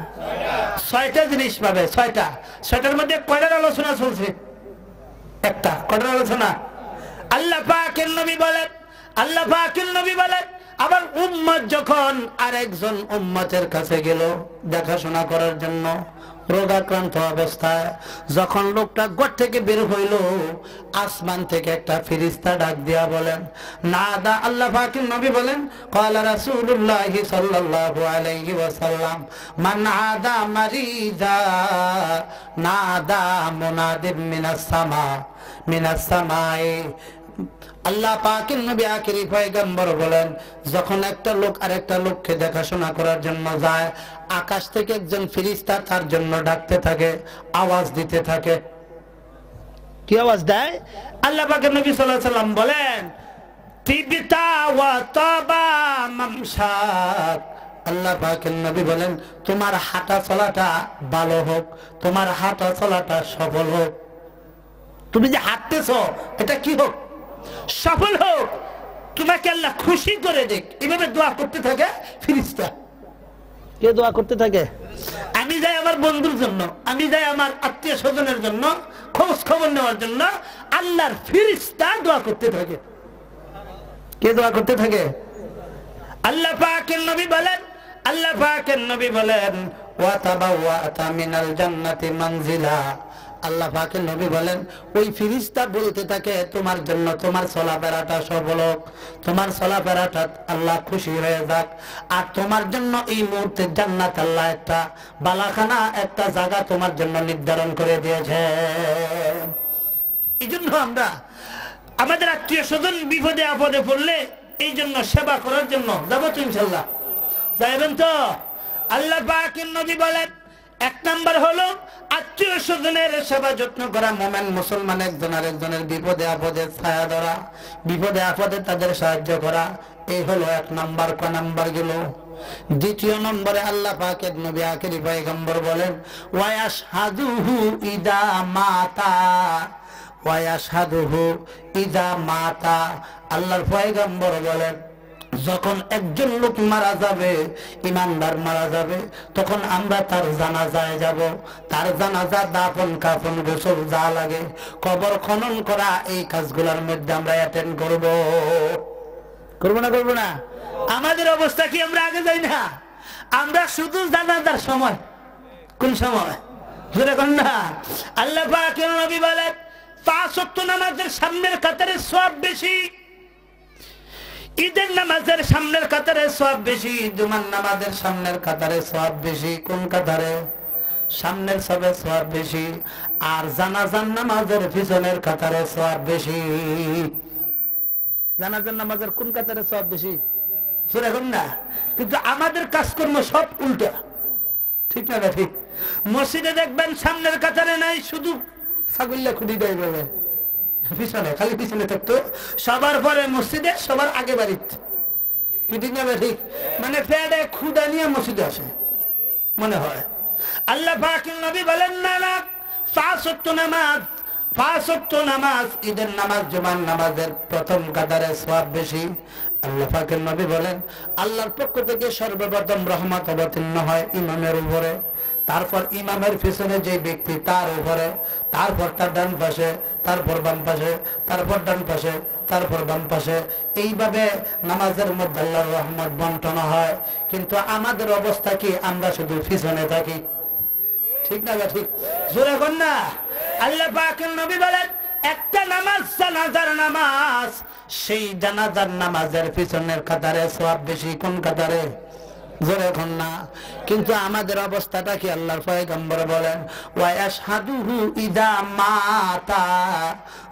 6টা জিনিস পাবে। 6টা। 6টার মধ্যে কয়টার আলোচনা চলছে? একটা। কয়টার আলোচনা? আল্লাহ পাকের নবী বলেন, আল্লাহ পাকের নবী বলেন, আবার উম্মত যখন আরেকজন উম্মতের কাছে গেল দেখাশোনা করার জন্য রোগাক্রান্ত অবস্থায়, যখন লোকটা ঘর থেকে বের হইল, আসমান থেকে একটা ফেরেশতা ডাক দিয়া বলেন, নাদা, আল্লাহ পাকের নবী বলেন, ক্বালা রাসূলুল্লাহি সাল্লাল্লাহু আলাইহি ওয়াসাল্লাম, মান আদা মারিজা নাদা মুনাদিম মিনাস সামায়ে। আল্লাহ পাকের নবী আখিরি পয়গম্বর বলেন, যখন একটা লোক আরেকটা লোককে দেখাশোনা করার জন্য যায়, আকাশ থেকে একজন ফেরেশতা তার জন্য ডাকতে থাকে, আওয়াজ দিতে থাকে। কি আওয়াজ দেয়? আল্লাহ পাকের নবী সাল্লাল্লাহু আলাইহি ওয়াসাল্লাম বলেন, তিবতা ওয়া তাবা মামশাক। আল্লাহ পাকের নবী বলেন, তোমার হাঁটা চলাটা ভালো হোক, তোমার হাঁটা চলাটা সফল হোক। তুমি যে হাঁটতেছো এটা কি হোক? সফল হোক। তোমাকে আল্লাহ খুশি করে দেখ। এভাবে দোয়া করতে থাকে ফেরেশতা। কে দোয়া করতে থাকে? আমি যাই আমার বন্ধুর জন্য, আমি যাই আমার আত্মীয় স্বজনের জন্য খোঁজ খবর নেওয়ার জন্য, আল্লাহর ফেরেশতা দোয়া করতে থাকে। কে দোয়া করতে থাকে? আল্লাহ পাকের নবী বলেন, আল্লাহ পাকের নবী বলেন, ওয়া তাবাওয়াতা মিনাল জান্নাতি মানজিলা। আল্লাহ পাকের নবী বলেন, ওই ফেরেশতা বলতে থাকে, তোমার জন্য তোমার চলাফেরাটা সফল হোক, তোমার চলাফেরাটা আল্লাহ খুশি হয়ে যাক, আর তোমার জন্য এই মুহূর্তে জান্নাত আল্লাহ একটা বালাখানা, একটা জায়গা তোমার জন্য নির্ধারণ করে দিয়েছে। এই জন্য আমরা আমাদের আত্মীয় স্বজন বিপদে আপদে পড়লে এই জন্য সেবা করার জন্য যাবো তো, ইনশাল্লাহ যাইবেন তো? আল্লাহ পাকের নবী বলেন, 1 নাম্বার হলো আত্মীয় স্বজনের সেবা যত্ন করা, মুমিন মুসলমান একজন আরেকজনের বিপদে আপদে ছায়া ধরা, বিপদে আপদে তাদের সাহায্য করা। এই হলো 1 নাম্বার। ক নাম্বার গেল? 2 নম্বরে আল্লাহ পাকের নবী আখিরি পয়গম্বর বলেন, ওয়া ইয়াশহাদুহু ইদা মাতা, ওয়া ইয়াশহাদুহু ইদা মাতা। আল্লাহর পয়গম্বর বলেন, যখন একজন লোক মারা যাবে, ইমানদার মারা যাবে, তখন আমরা তার জানাজায় যাব। তার জানাজা, দাফন কাফন, গোসল যা লাগে, কবর খনন করা, এই কাজগুলোর মধ্যে আমরা অ্যাটেন্ড করব। করবো না? করবো না? আমাদের অবস্থা কি? আমরা আগে যাই না, আমরা শুধু জানাজার সময়। কোন সময়? যেরকম না। আল্লাহ পাকের নবী বলেন, 5 ওয়াক্ত নামাজের সামনের কাতারে সওয়াব বেশি, ঈদের নামাজের সামনের কাতারে সওয়াব বেশি, জুমার নামাজের সামনের কাতারে সওয়াব বেশি। কোন কাতারে? সামনের সবে সওয়াব বেশি, আর জানাজার নামাজের পিছনের কাতারে সওয়াব বেশি। জানাজার নামাজের কোন কাতারে সওয়াব বেশি? সেরকম না, কিন্তু আমাদের কাজকর্ম সব উল্টা। ঠিক না? ঠিক। মসজিদে দেখবেন সামনের কাতারে নাই, শুধু ছাগল্লা খুঁটি দেয় পাবেন পিছনে, খালি পিছনে থাকতো। সবার পরে মসজিদে, সবার আগে বাড়িতে। ঠিক না? ঠিক। মানে পেটে ক্ষুধা নিয়ে মসজিদে আসে মনে হয়। আল্লাহ পাকের নবী বলেন, না না, 5 ওয়াক্ত নামাজ, 5 ওয়াক্ত নামাজ, ঈদের নামাজ, জুমার নামাজের প্রথম কাতারে সওয়াব বেশি। আল্লাহ পাকের নবী বলেন, আল্লাহর পক্ষ থেকে সর্বপ্রথম রহমত অবতীর্ণ হয় ইমামের উপরে, তারপর ইমামের পিছনে যে ব্যক্তি তার উপরে, তারপর তার ডান পাশে, তারপর বাম পাশে, তারপর ডান পাশে, তারপর বাম পাশে। এইভাবে নামাজের মধ্যে আল্লাহর রহমত বন্টন হয়। কিন্তু আমাদের অবস্থা কি? আমরা শুধু পিছনে থাকি। ঠিক না? ঠিক। জোরে কর না। আল্লাহ পাকের নবী বলেন, একটা নামাজ জানাজার নামাজ, সেই জানাজার নামাজের পিছনের কাতারে সওয়াব বেশি। কোন কাতারে? জোরে এখন না। কিন্তু আমাদের অবস্থাটা কি? আল্লাহর পয়গম্বর বলেন ওয়া ইয়াশহাদুহু ইদা মাতা,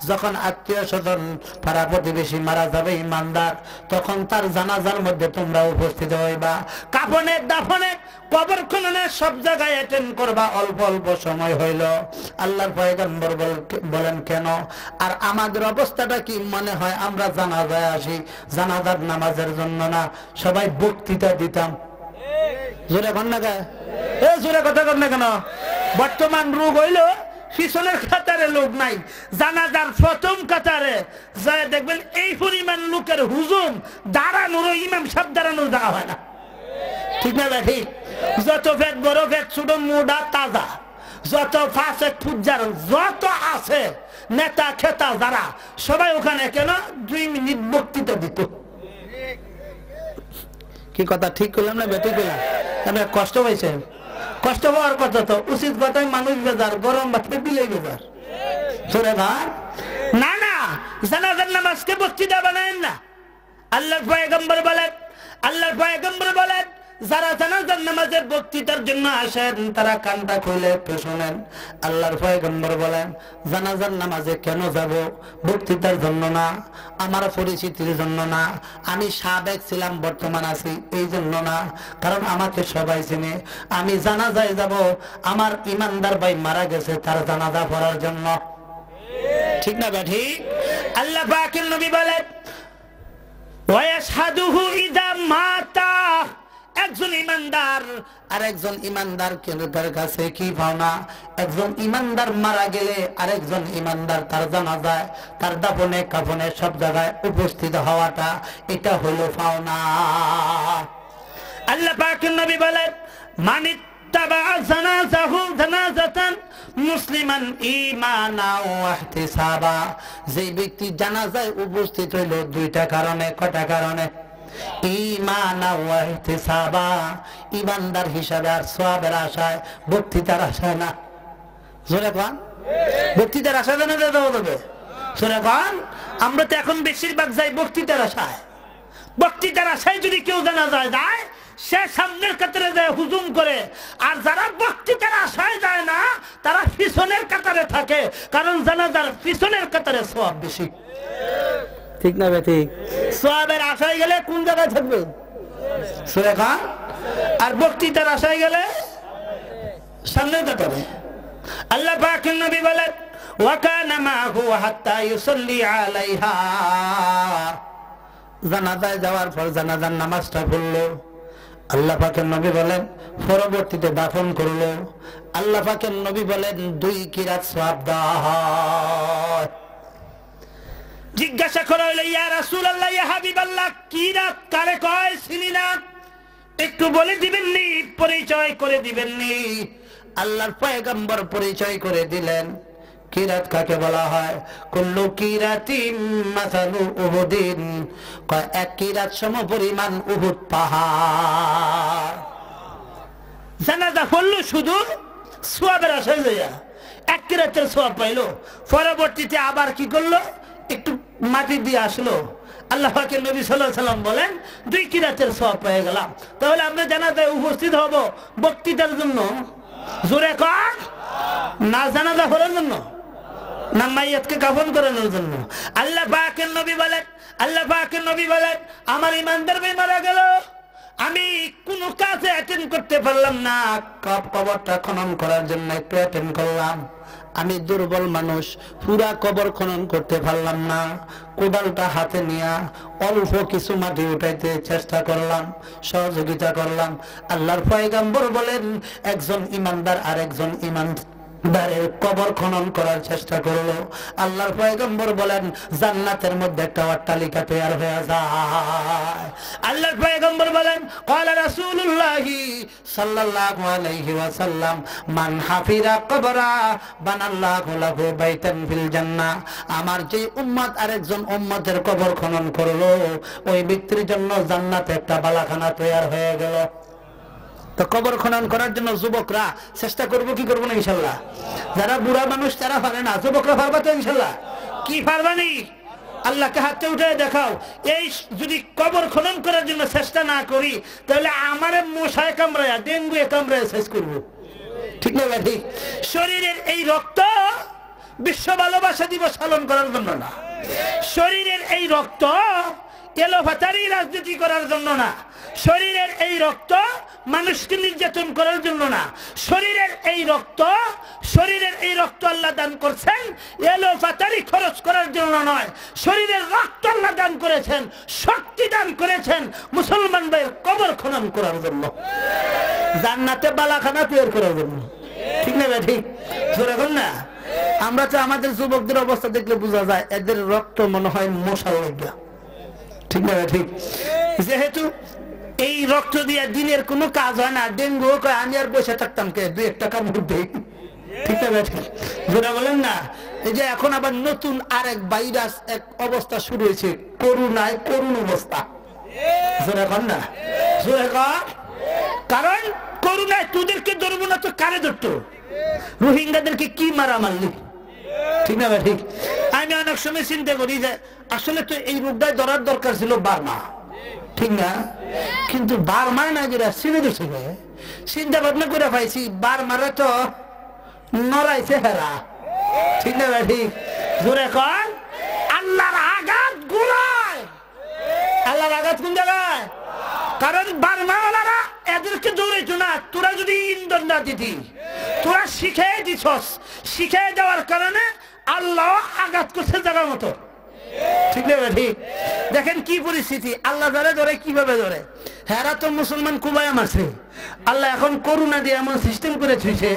যখন আত্মীয় স্বজন পাড়া প্রতিবেশী মারা যাবে ইমানদার, তখন তার জানাজার মধ্যে তোমরা উপস্থিত হইবা। কাফনে দাফনে কবর খননে সব জায়গায় অ্যাটেন্ড করবা। অল্প অল্প সময় হইল। আল্লাহর পয়গম্বর বলেন কেন? আর আমাদের অবস্থাটা কি? মনে হয় আমরা জানাজায় আসি, জানাজার নামাজের জন্য না, সবাই বক্তৃতা দিতাম। জোরে কন না কে? জোরে কথা কন না কেন? বর্তমান রোগ হইল পিছনের কাতারে লোক নাই, জানাজার প্রথম কাতারে যায় দেখবেন এই পরিমাণ লোকের হুজুম, দাঁড়ানোর ইমাম সাহেব দাঁড়ানোর জায়গা হয় না। ঠিক না ঠিক? যত পেট বড় পেট ছোট মোটা তাজা, যত ফাঁসে ফুজার যত আছে নেতা খেতা যারা সবাই ওখানে কেন 2 মিনিট বক্তৃতা দিত। কি কথা ঠিক করলাম না বেঠিক করলাম? আপনার কষ্ট পাইছে? কষ্ট পাওয়ার কথা তো উচিত কথাই, মানুষ বেজার, গরম ভাতে বিলে বেজার। না না, জানাজার নামাজকে বক্তৃতা বানায়েন না। আল্লাহর পয়গম্বর বলেন যারা জানাজার নামাজের বক্তৃতার জন্য আসেন তারা কানটা খুলে একটু শোনেন। আল্লাহর পয়গম্বর বলেন জানাজার নামাজে কেন যাব? বক্তৃতার জন্য না, আমার পরিচিতির জন্য না, আমি সাবেক ছিলাম বর্তমান আছি এই জন্য না, কারণ আমাকে সবাই চিনে। আমি জানাজায় যাব আমার ইমানদার ভাই মারা গেছে তার জানাজা পড়ার জন্য। ঠিক না ভাই? আল্লাহ পাকের নবী বলেন ওয়া ইয়াশহাদুহু ইদা মাতা, একজন ইমানদার আর একজন ইমানদার কেন্দ্রের কাছে কি পাওনা? একজন ইমানদার মারা গেলে আরেকজন ইমানদার তার জানাজায়, তার দাফনে কাফনে সব জায়গায় উপস্থিত হওয়াটা, এটা হলো পাওনা। আল্লাহ পাকের নবী বলেন মানিত্তাবা জানাজাহু জানাজাতান মুসলিমান ঈমানাও ওয়া ইহতিসাবা, যে ব্যক্তি জানাজায় উপস্থিত হইল 2টা কারণে। কয়টা কারণে? ঈমান ওয়া ইহতিসাবা, ঈমানদার হিসাবে আর সওয়াবের আশায়, বক্তৃতার আশায় না। জোরে কোন? বক্তৃতার আশায় না দেবে? জোরে কোন? আমরা তো এখন বেশিরভাগ যাই বক্তৃতার আশায়। বক্তৃতার আশায় যদি কেউ জানাজায় যায় সে সামনের কাতারে যায় হুজুম করে, আর যারা বক্তৃতার আশায় যায় না তারা পিছনের কাতারে থাকে, কারণ জানাজার পিছনের কাতারে সওয়াব বেশি। ঠিক না ঠিক? সওয়াবের আশায় গেলে কোন জায়গায় থাকবে? সূরা খান। আর বক্তৃতার আশায় গেলে সামনে কাতারে। আল্লাহ পাকের নবী বলেন ওয়া কানা মাহু হাত্তা ইউসাল্লি আলাইহা, জানাজায় যাওয়ার পর জানাজার নামাজটা পড়লো। আল্লাহ পাকের নবী বলেন পরবর্তীতে দাফন করলো। আল্লাহ পাকের নবী বলেন 2 কিরাত সওয়াব দেওয়া হয়। জিজ্ঞাসা করা হইল ইয়া রাসূলুল্লাহ ইয়া হাবিবাল্লাহ, কিরাত কারে কয়? চিনি না, একটু বলে দিবেননি, পরিচয় করে দিবেননি? আল্লাহর পয়গম্বর পরিচয় করে দিলেন কিরাত কাকে বলা হয়। কুল্লু কিরাতিন মাসালু উহুদিন, কয় 1 কিরাত সমপরিমাণ উহুদ পাহাড়। জানাজা পড়লো শুধু সওয়াবের আশায় যাইয়া, 1 কিরাতের সওয়াব পাইলো। পরবর্তীতে আবার কি করলো? একটু মাটি দিয়ে আসলো। আল্লাহ পাকের নবী সাল্লাল্লাহু আলাইহি ওয়াসাল্লাম বলেন 2 কিরাতের সওয়াব পেয়ে গেলাম। তাহলে আমরা জানাজায় উপস্থিত হব বক্তৃতার জন্য? জোরে কর না, জানাজা পড়ার জন্য না, মাইয়াতকে কাফন করানোর জন্য। আল্লাহ পাকের নবী বলেন আমার ইমানদার ভাই মারা গেল, আমি কোনো কাজে অ্যাটেন্ড করতে পারলাম না, কবরটা খনন করার জন্য একটু অ্যাটেন্ড করলাম। আমি দুর্বল মানুষ, পুরা কবর খনন করতে পারলাম না, কোদালটা হাতে নিয়ে অল্প কিছু মাটি উঠাইতে চেষ্টা করলাম, সহযোগিতা করলাম। আল্লাহর পয়গম্বর বলেন একজন ইমানদার আর একজন ইমানদারের কবর খনন করার চেষ্টা করলো। আল্লাহর পয়গম্বর বলেন জান্নাতের মধ্যে একটা অট্টালিকা তৈরি হয়ে যায়। আল্লাহর পয়গম্বর বলেন ক্বালা রাসূলুল্লাহ সাল্লাল্লাহু আলাইহি ওয়াসাল্লাম মান হাফিরা কবরা বানাল্লাহু লাহু বাইতান ফিল জান্নাহ, আমার যে উম্মত আরেকজন উম্মতের কবর খনন করলো ওই ব্যক্তির জন্য জান্নাতে একটা বালাখানা তৈরি হয়ে গেল। তো কবর খনন করার জন্য যুবকরা চেষ্টা করবো কি করবো না? ইনশাল্লাহ। যারা বুড়া মানুষ তারা পারে না, যুবকরা পারবা তো ইনশাল্লাহ? কি পারবানি? আল্লাহকে হাতে উঠে দেখাও। এই যদি কবর খনন করার জন্য চেষ্টা চিকিৎসা না করি তাহলে আমারে মশায় কামড়ায় ডেঙ্গু কামড়ায় শেষ করবো, ঠিক না ঠিক? শরীরের এই রক্ত বিশ্ব ভালোবাসা দিবস পালন করার জন্য না, শরীরের এই রক্ত এলোপাতারি রাজনীতি করার জন্য না, শরীরের এই রক্ত মানুষকে নির্যাতন করার জন্য না, শরীরের এই রক্ত আল্লাহ দান করছেন এলোপাতারি খরচ করার জন্য নয়, শরীরের রক্ত আল্লাহ দান করেছেন, শক্তি দান করেছেন মুসলমান ভাইয়ের কবর খনন করার জন্য, জান্নাতে বালাখানা তৈরি করার জন্য, ঠিক না ঠিক? এখন না আমরা তো আমাদের যুবকদের অবস্থা দেখলে বোঝা যায় এদের রক্ত মনে হয় মশার লাগা, ঠিক না ঠিক? যেহেতু এই রক্ত দিয়ে দিনের কোনো কাজ হয় না, ডেঙ্গু আমি আর বসে থাকতাম কে 2-1 টাকার মধ্যে, ঠিক না ঠিক? যেটা বলেন না, এই যে এখন আবার নতুন আরেক ভাইরাস এক অবস্থা শুরু হয়েছে, করুণায় করুণ অবস্থা, এখন না কারণ করুণায় তোদেরকে ধরবো না তো কারে ধরতো? রোহিঙ্গাদেরকে কি মারা মারলি, ঠিক না ঠিক? আমি অনেক সময় চিন্তা করি যে আসলে তো এই রোগটাই ধরার দরকার ছিল বার্মা, ঠিক না? কিন্তু বার্মায় না যেটা চিনে দিচ্ছে, চিন্তা ভাবনা করে পাইছি বার্মারে তো নড়াইছে হেরা, ঠিক না ঠিক? জোরে কর আল্লাহর আঘাত গুলায়, আল্লাহর আঘাত কোন জায়গায়? কারণ বার্মাওয়ালারা এদেরকে দৌড়াইতো না, তোরা যদি ইন্ধন না দিতি, তোরা শিখে দিছস, শিখে দেওয়ার কারণে আল্লাহ আঘাত করছে জায়গা মতো, ঠিক না ঠিক? দেখেন কি পরিস্থিতি, আল্লাহ ধরে ধরে কিভাবে ধরে, হেরা তো মুসলমান কুবায় মারছে, আল্লাহ এখন করুণা দিয়ে এমন সিস্টেম করে ছুঁছে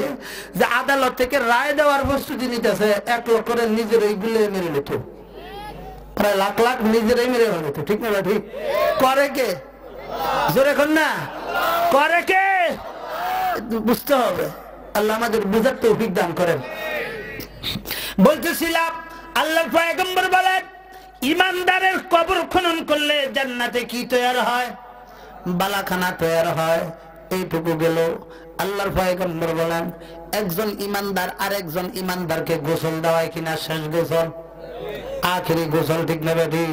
যে আদালত থেকে রায় দেওয়ার প্রস্তুতি নিতেছে, 1 লক্ষ করে নিজের ওইগুলো মেরে নিত, প্রায় লাখ লাখ নিজেরাই মেরে নিত, ঠিক না ঠিক? করে কে? জোরে এখন না করে কে? বুঝতে হবে, আল্লাহ আমাদের বুঝার তৌফিক দান করেন। বলতেছিলাম আল্লাহর পয়গম্বর বলেন ইমানদারের কবর খনন করলে জান্নাতে কি তৈরি হয়? বালাখানা তৈরি হয়। এইটুকু গেল। আল্লাহর পয়গম্বর বলেন একজন ইমানদার আরেকজন ইমানদারকে গোসল দেওয়ায় কিনা শেষ গোসল, আখেরি গোসল, ঠিক না বেটি?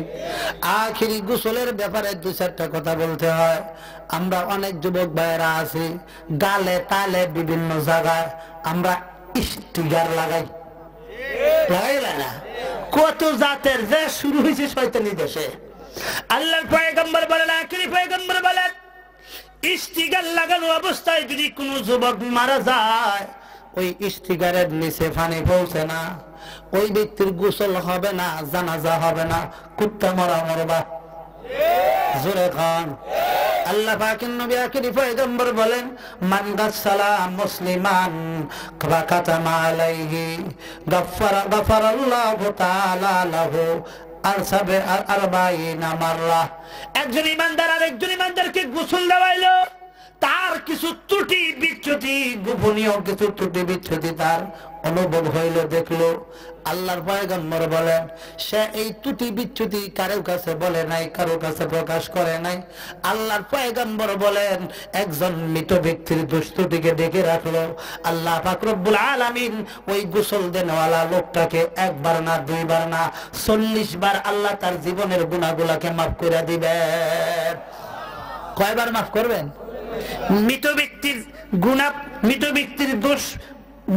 আখেরি গোসলের ব্যাপারে 2-4টা কথা বলতে হয়। আমরা অনেক যুবক ভাইয়েরা আছি গালে তালে বিভিন্ন জায়গায় আমরা স্টিকার লাগাই, না কত জাতের যে শুরু হয়েছে শয়তানি দেশে। আল্লাহর পয়গম্বর বলেন, আখেরি পয়গম্বর বলেন স্টিকার লাগানো অবস্থায় যদি কোনো যুবক মারা যায় ওই স্টিকারের নিচে পানি পৌঁছে না, ওই ব্যক্তির গোসল হবে না, জানাজা হবে না, কুত্তা মরা মরবা। জোরে খান। আল্লাহ পাকের নবী আখেরি পয়গম্বর বলেন মান গাসসালা মুসলিমান ফাকাতামা আলাইহি গাফারাল্লাহু তাআলা লাহু আরবাঈনা মাররা। একজন ইমানদার আরেকজন ইমানদারকে গোসল দেওয়াইলো, তার কিছু ত্রুটি বিচ্যুতি, গোপনীয় কিছু ত্রুটি বিচ্যুতি তার অনুভব হইল, দেখলো। আল্লাহর পয়গম্বর বলেন সে এই ত্রুটি বিচ্যুতি কারো কাছে বলে নাই, কারো কাছে প্রকাশ করে নাই। আল্লাহর পয়গম্বর বলেন একজন মৃত ব্যক্তির দোষ ত্রুটিকে ডেকে রাখলো। আল্লাহ পাক রব্বুল আলামিন ওই গোসল দেনওয়ালা লোকটাকে 1 বার না 2 বার না 40 বার আল্লাহ তার জীবনের গুনাহগুলোকে মাফ করে দিবেন। কয়বার মাফ করবেন? মৃত ব্যক্তির গুনাহ, মৃত ব্যক্তির দোষ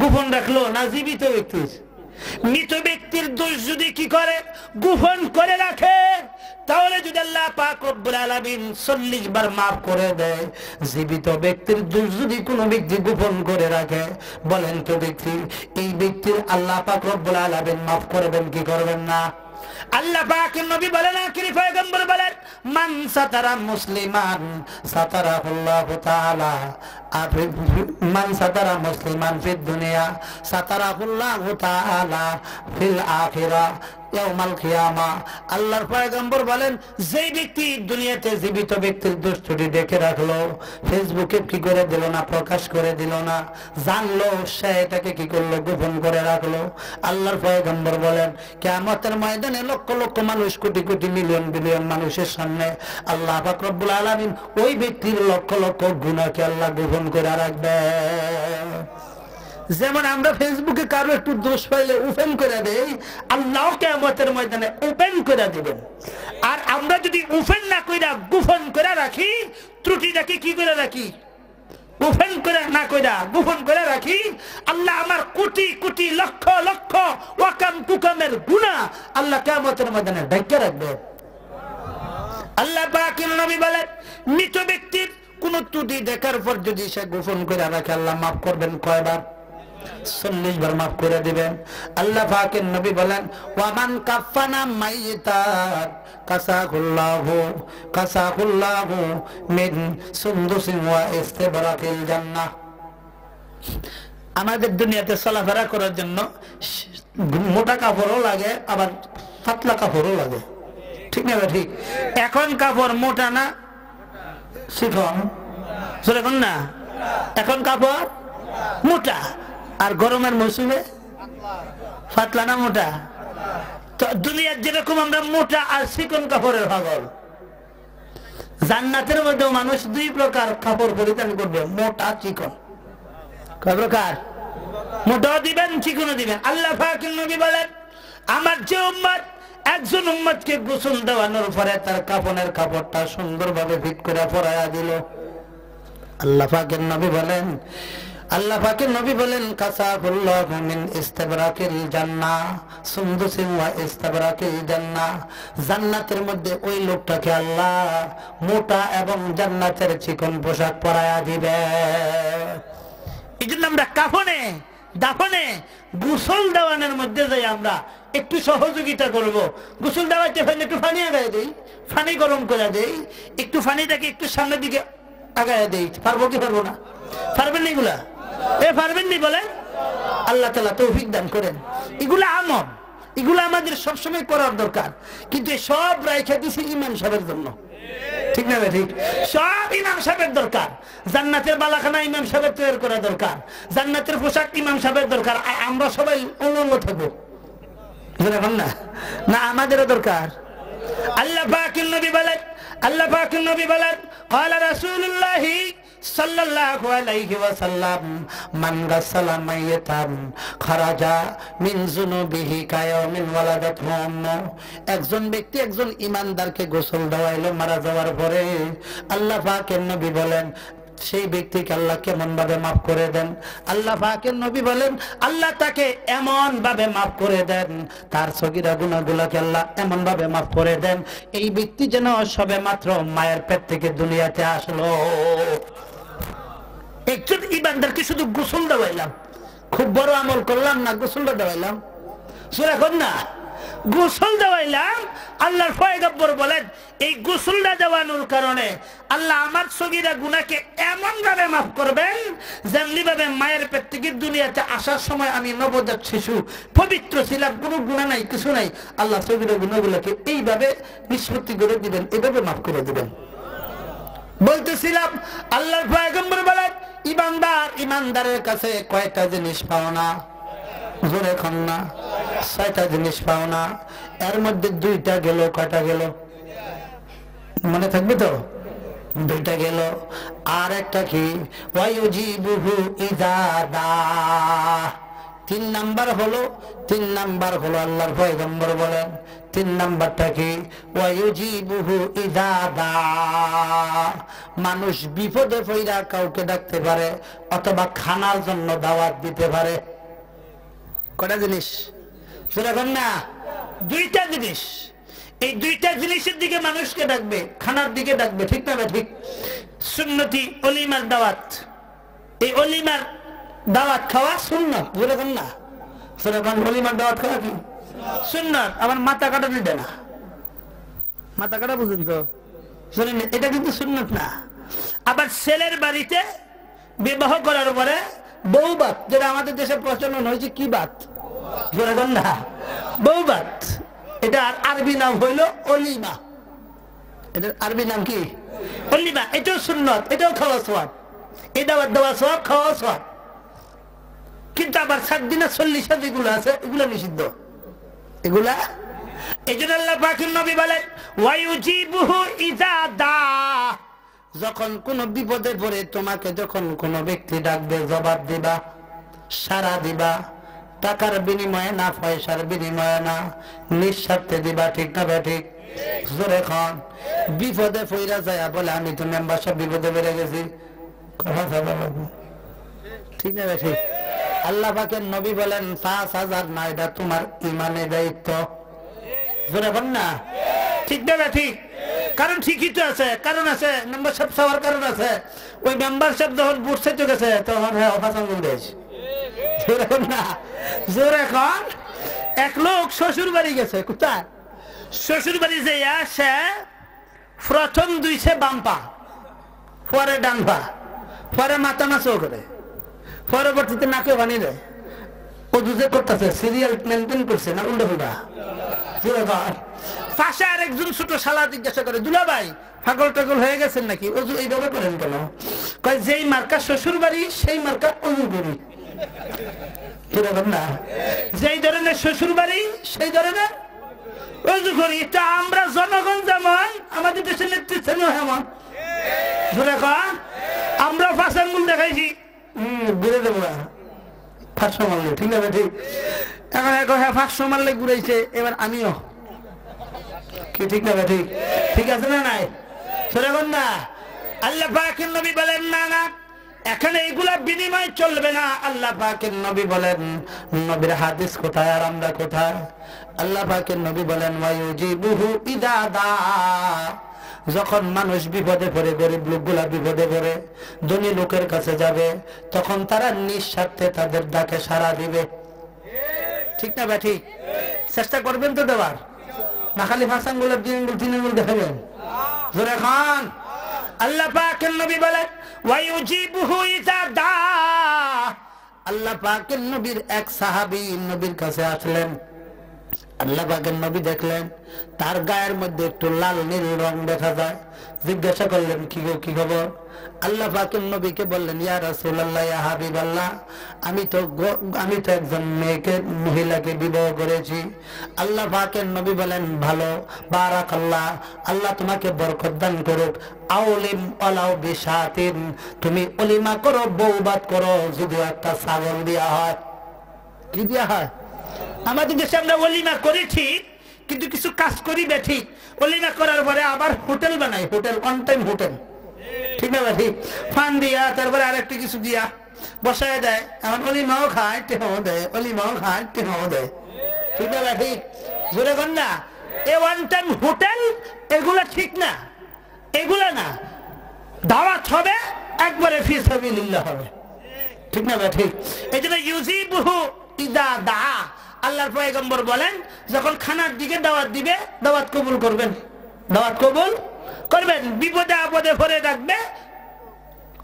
গোপন রাখলো না জীবিত ব্যক্তির? মৃত ব্যক্তির দোষ যদি কি করে গোপন করে রাখে তাহলে যদি আল্লাহ পাক রব্বুল আলামিন 40 বার মাফ করে দেয়, জীবিত ব্যক্তির দোষ যদি কোনো ব্যক্তি গোপন করে রাখে বলেন তো ব্যক্তি এই ব্যক্তির আল্লাহ পাক রব্বুল আলামিন মাফ করবেন কি করবেন না? আল্লাহ পাকের নবী বলেন আখেরি পয়গম্বর বলেন মান সাতারা মুসলিমান সাতারাহুল্লাহু তাআলা, মান সাতারা মুসলিমান ফিদ দুনিয়া সাতারাহুল্লাহু তাআলা ফিল আখিরাহ ইয়াউমাল কিয়ামা। আল্লাহর পয়গম্বর বলেন যেই ব্যক্তি দুনিয়াতে জীবিত ব্যক্তির দোষ ত্রুটি দেখে রাখলো, ফেসবুকে কি করে দিল না, প্রকাশ করে দিল না, জানলো, সে এটাকে কি করলো গোপন করে রাখলো। আল্লাহর পয়গম্বর বলেন কিয়ামতের ময়দানে লক্ষ লক্ষ মানুষ, কোটি কোটি মিলিয়ন বিলিয়ন মানুষের সামনে আল্লাহ পাক রব্বুল আলামিন ওই ব্যক্তির লক্ষ লক্ষ গুনাহকে আল্লাহ গোপন করে রাখবে। যেমন আমরা ফেসবুকে কারো একটু দোষ পাইলে ওপেন করে দেই, আল্লাহ কিয়ামতের ময়দানে ওপেন করে দিবেন। আর আমরা যদি ওপেন না কইরা গোপন করে রাখি, ত্রুটিটাকে কি করে রাখি, ওপেন করে না কইরা গোপন করে রাখি, আল্লাহ আমার কোটি কোটি লক্ষ লক্ষ ওয়াকাম কুকামের গুনাহ আল্লাহ কিয়ামতের ময়দানে ঢেকে রাখবে। আল্লাহ পাকের নবী বলেন, মৃত ব্যক্তির কোন ত্রুটি দেখার পর যদি সে গোপন করে রাখে, আল্লাহ মাফ করবেন কয়বার? 40 বার মাফ করে দিবেন। আল্লাহ পাকের নবী বলেন, ওয়ামান কাফানা মাইতান কাসাহুল্লাহু মিন সুন্দুসিন ওয়া ইস্তাবরাকিল জান্নাহ। আমাদের দুনিয়াতে চলাফেরা করার জন্য মোটা কাপড়ও লাগে, আবার পাতলা কাপড়ও লাগে, ঠিক না? ঠিক। এখন কাপড় মোটা না শিখন সেরকম না, এখন কাপড় মোটা, আর গরমের মৌসুমে পাতলা না মোটা। তো দুনিয়ার যেরকম আমরা মোটা আর চিকন কাপড়ের পাগল, জান্নাতের মধ্যে মানুষ 2 প্রকার কাপড় পরিধান করবে, মোটা চিকন। কয় প্রকার? মোটাও দিবেন, চিকনও দিবেন। আল্লাহ পাকের নবী বলেন, আমার যে উম্মত একজন উম্মতকে গোসল দেওয়ানোর পরে তার কাফনের কাপড়টা সুন্দরভাবে ফিট করে পরায়া দিল, আল্লাহ পাকের নবী বলেন, আল্লাহ পাকের নবী বলেন, কাসাহুল্লাহু মিন ইস্তাবরাকিল জান্নাহ সুন্দুসিন ওয়া ইস্তাবরাকিল জান্নাহ। জান্নাতের মধ্যে ওই লোকটাকে আল্লাহ মোটা এবং জান্নাতের চিকন পোশাক পরায়া দিবে। এই জন্য আমরা কাফনে দাফনে গোসল দেওয়ানোর মধ্যে যাই আমরা একটু সহযোগিতা করব। গোসল দেওয়াতে একটু পানি আগায় দেই, পানি গরম করে দেই, একটু পানিটাকে একটু সামনের দিকে আগায় দেই। পারবো কি পারবো না? পারবেন না এগুলা? পারবেন নি বলেন? আল্লাহ তাআলা তৌফিক দান করেন। এগুলা আমল, এগুলা আমাদের সবসময় করার দরকার, কিন্তু সব রাইখা দিছি ইমাম সাহেবের জন্য, ঠিক না? ঠিক। সব ইমাম সাহেবের দরকার। জান্নাতের বালাখানা ইমাম সাহেবের তৈরি করা দরকার, জান্নাতের পোশাক ইমাম সাহেবের দরকার। আমরা সবাই উলঙ্গ থাকবো না, না আমাদেরও দরকার। আল্লাহ পাকের নবী বলেন, আল্লাহ পাকের নবী বলেন, ক্বালা রাসূলুল্লাহ সাল্লাল্লাহু আলাইহি ওয়াসাল্লাম, মান গাসালা মাইয়াতান খারাজা মিন যুনুবিহি কায়াউমিন ওয়ালাদাতহু উম্মু। একজন ব্যক্তি একজন ঈমানদারকে গোসল দেওয়াইলো মারা যাওয়ার পরে, আল্লাহ পাকের নবী বলেন সেই ব্যক্তিকে আল্লাহ কেমন ভাবে মাফ করে দেন? আল্লাহ পাকের নবী বলেন, আল্লাহ তাকে এমন ভাবে মাফ করে দেন, তার সগীরা গুনাহগুলোকে আল্লাহ এমন ভাবে মাফ করে দেন, এই ব্যক্তি যেন সবে মাত্র মায়ের পেট থেকে দুনিয়াতে আসলো। একজন ইমানদারকে শুধু গোসল দেওয়াইলাম, খুব বড় আমল করলাম না, গোসলটা দেওয়াইলাম, এখন না গোসল দেওয়াইলাম। আল্লাহর পয়গম্বর বলেন, এই গোসলটা দেওয়ানোর কারণে আল্লাহ আমার সগীরা গুনাহকে এমন ভাবে মাফ করবেন, যেমনি ভাবে মায়ের পেট থেকে দুনিয়াতে আসার সময় আমি নবজাত শিশু পবিত্র ছিলাম, কোনো গুনাহ নাই, কিছু নাই, আল্লাহ সগীরা গুনাহগুলোকে এইভাবে নিষ্পত্তি করে দিবেন, এইভাবে মাফ করে দিবেন। বলতেছিলাম আল্লাহর পয়গম্বর বলেন, ইমানদারের কাছে কয়টা জিনিস পাও না? জোরে খান না। 6টা জিনিস পাও না, এর মধ্যে 2টা গেল। কয়টা গেল মনে থাকবে তো? 2টা গেল। আর একটা কি? ওয়ায়ুজিবুহু ইযা দা। 3 নাম্বার হলো আল্লাহর পয়গম্বর বলেন 3 নাম্বারটা কি? ওয়ায়ুজিবুহু ইযা দা। মানুষ বিপদে পড়া কাউকে ডাকতে পারে, অথবা খানার জন্য দাওয়াত দিতে পারে। কটা জিনিস? সেরকম না, 2টা জিনিস। এই 2টা জিনিসের দিকে মানুষকে ডাকবে, খানার দিকে ডাকবে, ঠিক না? ঠিক। সুন্নতি অলিমার দাওয়াত, এই অলিমার দাওয়াত খাওয়া সুন্নাত, বুঝলেন না? সেরকম অলিমার দাওয়াত খাওয়া কি সুন্নাত? আমার মাথা কাটা নিতে না, মাথা কাটা বুঝুন তো, শোনেন, এটা কিন্তু সুন্নাত না। আবার ছেলের বাড়িতে বিবাহ করার পরে বউবাত, যেটা আমাদের দেশে প্রচলন হয়েছে, কি বাত? না, বউবাত। এটা আরবি নাম হইল অলিমা। এটার আরবি নাম কি? অলিমা। এটাও সুন্নত, এটাও খাওয়া সওয়াব, এই দাওয়াত দেওয়া সওয়াব, খাওয়া সওয়াব। কিন্তু আবার 7 দিনে 40 যেগুলো আছে, এগুলো নিষিদ্ধ। এগুলা এই জন্য আল্লাহ পাকের নবী বলেন, ওয়ায়ুজিবুহু ইযা দা। যখন কোন বিপদে পড়ে তোমাকে যখন কোন ব্যক্তি ডাকবে, জবাব দিবা। সারা দিবা, টাকার বিনিময়ে না, পয়সার বিনিময়ে না, নিঃস্বার্থে দিবা। ঠিক না ঠিক? জোরে খান। বিপদে পইরা যায় বলে আমি তো মেম্বারশিপ বিপদে বেড়ে গেছি, ঠিক না ঠিক? আল্লাহ পাকের নবী বলেন 5,000 না, এটা তোমার ইমানের দায়িত্ব। জোরে বল না, ঠিক না ঠিক? কারণ ঠিকই তো আছে, কারণ আছে, মেম্বারশিপ চাওয়ার কারণ আছে। ওই মেম্বারশিপ যখন বুঝতে গেছে তখন হ্যাঁ অপাসন দিয়েছে। জোরে বল না, জোরে এখন। এক লোক শ্বশুর বাড়ি গেছে, কোথায়? শ্বশুর বাড়ি যে সে প্রথম দুইছে বাম্পা, পরে ডানপা, পরে মাথা নাচও করে, পরবর্তীতে নাকে বানিয়ে দেয়। ও দুধে করতেছে, সিরিয়াল মেনটেন করছে না উল্টো ফুটা। পাশে আর একজন ছোট শালা জিজ্ঞাসা করে, দুলা ভাই পাগল টাগল হয়ে গেছেন নাকি, অজু এইভাবে করেন কেন? কয় যেই মার্কা শ্বশুর বাড়ি সেই মার্কা অজু করি। না, যেই ধরনের শ্বশুর বাড়ি সেই ধরনের অজু করি। তা আমরা জনগণ যেমন, আমাদের দেশের নেতৃত্ব এমন। ধরে কন আমরা পাঁচ আঙ্গুল দেখাইছি, ঘুরে দেবো না 500 মারলে, ঠিক আছে ঠিক? এখন হ্যাঁ 500 মারলে ঘুরাইছে, এবার আমিও কি, ঠিক না ঠিক? ঠিক আছে না নাই? ধরে কন না। আল্লাহ পাকের নবী বলেন না না, এখানে এইগুলা বিনিময় চলবে না। আল্লাহ পাকের নবী বলেন, নবীর হাদিস কোথায় আর আমরা কোথায়? আল্লাহ পাকের নবী বলেন ওয়ায়ুজিবুহু ইদা দা, যখন মানুষ বিপদে পড়ে, গরিব লোকগুলা বিপদে পড়ে ধনী লোকের কাছে যাবে, তখন তারা নিঃস্বার্থে তাদের ডাকে সাড়া দিবে। ঠিক না ভাই ঠিক? চেষ্টা করবেন তো দেওয়ার, না খালি ভাষাঙ্গুলোর তিন আঙ্গুল দেখাবেন। জোরে খান। আল্লাহ পাকের নবী বলেন ওয়ায়ুজিবুহু ইদা দা। আল্লাহ পাকের নবীর এক সাহাবী নবীর কাছে আসলেন। আল্লাহ পাকের নবী দেখলেন তার গায়ের মধ্যে একটু লাল নীল রং দেখা যায়। জিজ্ঞাসা করলেন কি গো, কি খবর? আল্লাহ পাকের নবীকে বললেন, ইয়া রাসূলুল্লাহ, ইয়া হাবিবাল্লাহ, আমি তো একজন মহিলাকে বিবাহ করেছি। আল্লাহ পাকের নবী বলেন, ভালো, বারাকাল্লাহ, আল্লাহ তোমাকে বরকত দান করুক। আউলিম ওয়ালাউ বিশাতিন, তুমি অলিমা করো, বউবাত করো, যদি একটা ছাগল দেয়া হয়। কি দেয়া হয়? আমাদের দেশে আমরা অলিমা করি ঠিক, কিন্তু কিছু কাজ করি বে ঠিক। অলিমা করার পরে আবার হোটেল বানাই, হোটেল, অন টাইম হোটেল, ঠিক না ঠিক? ফান দিয়া তারপরে আরেকটা কিছু দিয়া বসায় দেয়। এখন অলিমাও খায়, টেহাও দেয়, অলিমাও খায়, টেহাও দেয়, ঠিক না ঠিক? জোরে কর না। এ ওয়ান টাইম হোটেল, এগুলা ঠিক না, এগুলা না। দাওয়াত হবে একবারে ফি সাবিলিল্লাহ হবে, ঠিক না ঠিক? এই জন্য ইউজিবুহু ইদা দা, আল্লাহর পয়গম্বর বলেন যখন খানার দিকে দাওয়াত দিবে, দাওয়াত কবুল করবেন, দাওয়াত কবুল করবেন। বিপদে আপদে পড়ে রাখবে,